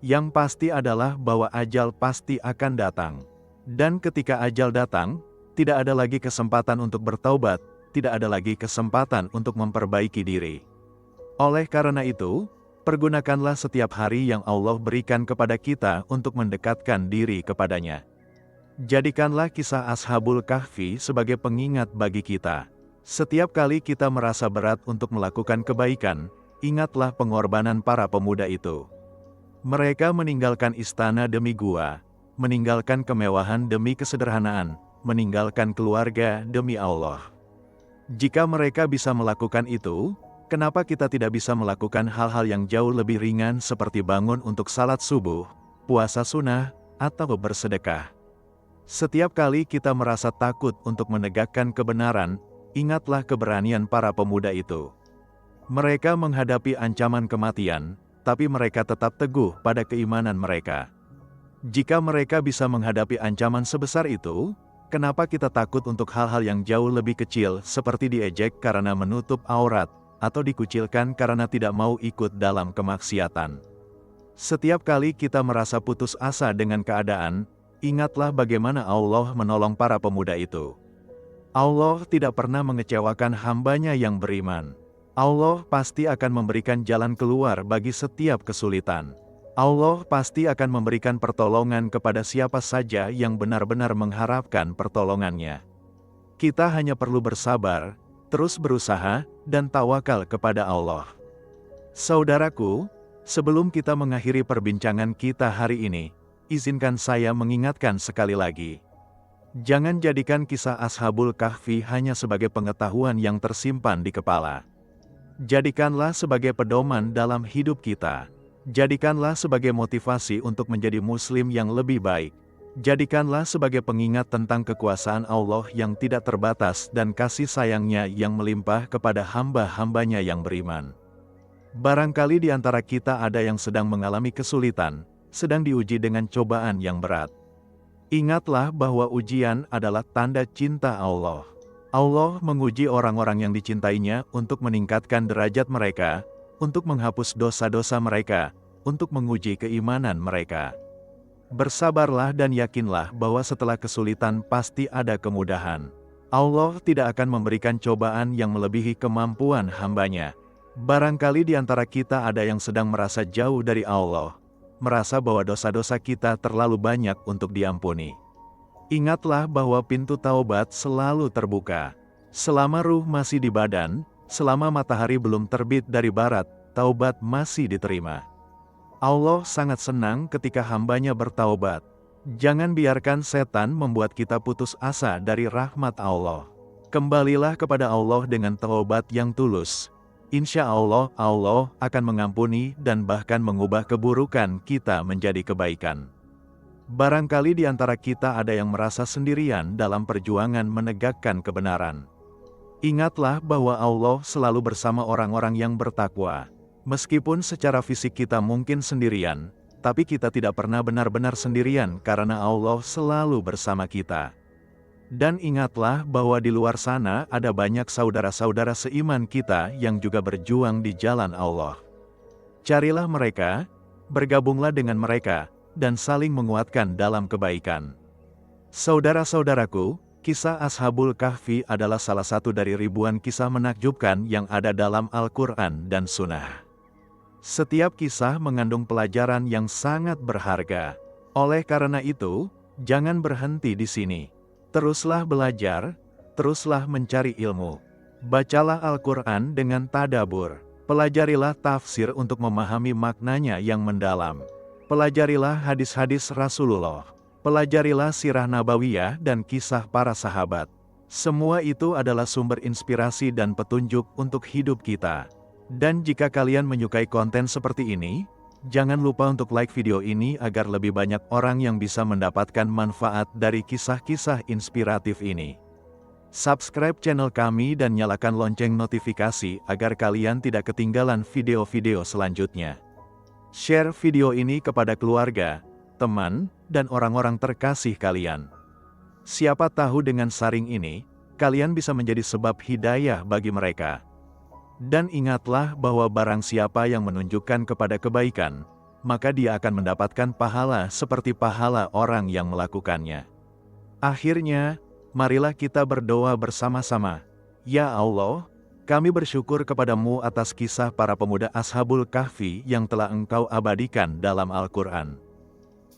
Yang pasti adalah bahwa ajal pasti akan datang. Dan ketika ajal datang, tidak ada lagi kesempatan untuk bertaubat, tidak ada lagi kesempatan untuk memperbaiki diri. Oleh karena itu, pergunakanlah setiap hari yang Allah berikan kepada kita untuk mendekatkan diri kepadanya. Jadikanlah kisah Ashabul Kahfi sebagai pengingat bagi kita. Setiap kali kita merasa berat untuk melakukan kebaikan, ingatlah pengorbanan para pemuda itu. Mereka meninggalkan istana demi gua, meninggalkan kemewahan demi kesederhanaan, meninggalkan keluarga demi Allah. Jika mereka bisa melakukan itu, kenapa kita tidak bisa melakukan hal-hal yang jauh lebih ringan seperti bangun untuk salat subuh, puasa sunnah, atau bersedekah? Setiap kali kita merasa takut untuk menegakkan kebenaran, ingatlah keberanian para pemuda itu. Mereka menghadapi ancaman kematian, tapi mereka tetap teguh pada keimanan mereka. Jika mereka bisa menghadapi ancaman sebesar itu, kenapa kita takut untuk hal-hal yang jauh lebih kecil seperti diejek karena menutup aurat, atau dikucilkan karena tidak mau ikut dalam kemaksiatan? Setiap kali kita merasa putus asa dengan keadaan, ingatlah bagaimana Allah menolong para pemuda itu. Allah tidak pernah mengecewakan hamba-Nya yang beriman. Allah pasti akan memberikan jalan keluar bagi setiap kesulitan. Allah pasti akan memberikan pertolongan kepada siapa saja yang benar-benar mengharapkan pertolongannya. Kita hanya perlu bersabar, terus berusaha, dan tawakal kepada Allah. Saudaraku, sebelum kita mengakhiri perbincangan kita hari ini, izinkan saya mengingatkan sekali lagi. Jangan jadikan kisah Ashabul Kahfi hanya sebagai pengetahuan yang tersimpan di kepala. Jadikanlah sebagai pedoman dalam hidup kita. Jadikanlah sebagai motivasi untuk menjadi muslim yang lebih baik. Jadikanlah sebagai pengingat tentang kekuasaan Allah yang tidak terbatas dan kasih sayangnya yang melimpah kepada hamba-hambanya yang beriman. Barangkali di antara kita ada yang sedang mengalami kesulitan, sedang diuji dengan cobaan yang berat. Ingatlah bahwa ujian adalah tanda cinta Allah. Allah menguji orang-orang yang dicintainya untuk meningkatkan derajat mereka, untuk menghapus dosa-dosa mereka, untuk menguji keimanan mereka. Bersabarlah dan yakinlah bahwa setelah kesulitan pasti ada kemudahan. Allah tidak akan memberikan cobaan yang melebihi kemampuan hambanya. Barangkali di antara kita ada yang sedang merasa jauh dari Allah, merasa bahwa dosa-dosa kita terlalu banyak untuk diampuni. Ingatlah bahwa pintu taubat selalu terbuka. Selama ruh masih di badan, selama matahari belum terbit dari barat, taubat masih diterima. Allah sangat senang ketika hambanya bertaubat. Jangan biarkan setan membuat kita putus asa dari rahmat Allah. Kembalilah kepada Allah dengan taubat yang tulus. Insya Allah, Allah akan mengampuni dan bahkan mengubah keburukan kita menjadi kebaikan. Barangkali di antara kita ada yang merasa sendirian dalam perjuangan menegakkan kebenaran. Ingatlah bahwa Allah selalu bersama orang-orang yang bertakwa. Meskipun secara fisik kita mungkin sendirian, tapi kita tidak pernah benar-benar sendirian karena Allah selalu bersama kita. Dan ingatlah bahwa di luar sana ada banyak saudara-saudara seiman kita yang juga berjuang di jalan Allah. Carilah mereka, bergabunglah dengan mereka, dan saling menguatkan dalam kebaikan. Saudara-saudaraku, kisah Ashabul Kahfi adalah salah satu dari ribuan kisah menakjubkan yang ada dalam Al-Quran dan Sunnah. Setiap kisah mengandung pelajaran yang sangat berharga. Oleh karena itu, jangan berhenti di sini. Teruslah belajar, teruslah mencari ilmu. Bacalah Al-Quran dengan tadabur. Pelajarilah tafsir untuk memahami maknanya yang mendalam. Pelajarilah hadis-hadis Rasulullah. Pelajarilah sirah nabawiyah dan kisah para sahabat. Semua itu adalah sumber inspirasi dan petunjuk untuk hidup kita. Dan jika kalian menyukai konten seperti ini, jangan lupa untuk like video ini agar lebih banyak orang yang bisa mendapatkan manfaat dari kisah-kisah inspiratif ini. Subscribe channel kami dan nyalakan lonceng notifikasi agar kalian tidak ketinggalan video-video selanjutnya. Share video ini kepada keluarga, teman, dan orang-orang terkasih kalian. Siapa tahu dengan sharing ini, kalian bisa menjadi sebab hidayah bagi mereka. Dan ingatlah bahwa barang siapa yang menunjukkan kepada kebaikan, maka dia akan mendapatkan pahala seperti pahala orang yang melakukannya. Akhirnya, marilah kita berdoa bersama-sama. Ya Allah, kami bersyukur kepadamu atas kisah para pemuda Ashabul Kahfi yang telah Engkau abadikan dalam Al-Quran.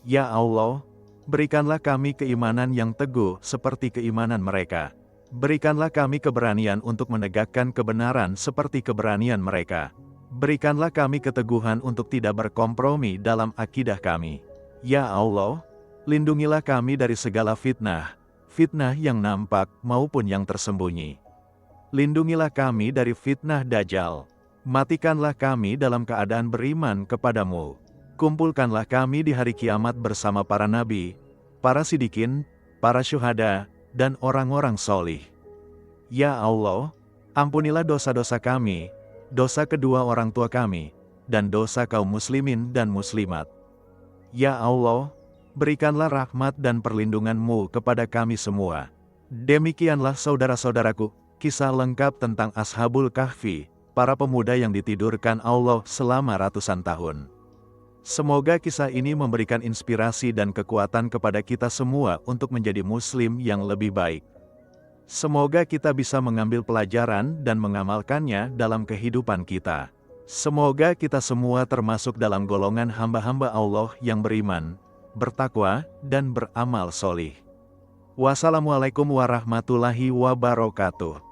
Ya Allah, berikanlah kami keimanan yang teguh seperti keimanan mereka. Berikanlah kami keberanian untuk menegakkan kebenaran seperti keberanian mereka. Berikanlah kami keteguhan untuk tidak berkompromi dalam akidah kami. Ya Allah, lindungilah kami dari segala fitnah, fitnah yang nampak maupun yang tersembunyi. Lindungilah kami dari fitnah Dajjal. Matikanlah kami dalam keadaan beriman kepadamu. Kumpulkanlah kami di hari kiamat bersama para nabi, para sidikin, para syuhada, dan orang-orang solih. Ya Allah, ampunilah dosa-dosa kami, dosa kedua orang tua kami, dan dosa kaum muslimin dan muslimat. Ya Allah, berikanlah rahmat dan perlindungan-Mu kepada kami semua. Demikianlah saudara-saudaraku, kisah lengkap tentang Ashabul Kahfi, para pemuda yang ditidurkan Allah selama ratusan tahun. Semoga kisah ini memberikan inspirasi dan kekuatan kepada kita semua untuk menjadi muslim yang lebih baik. Semoga kita bisa mengambil pelajaran dan mengamalkannya dalam kehidupan kita. Semoga kita semua termasuk dalam golongan hamba-hamba Allah yang beriman, bertakwa, dan beramal solih. Wassalamualaikum warahmatullahi wabarakatuh.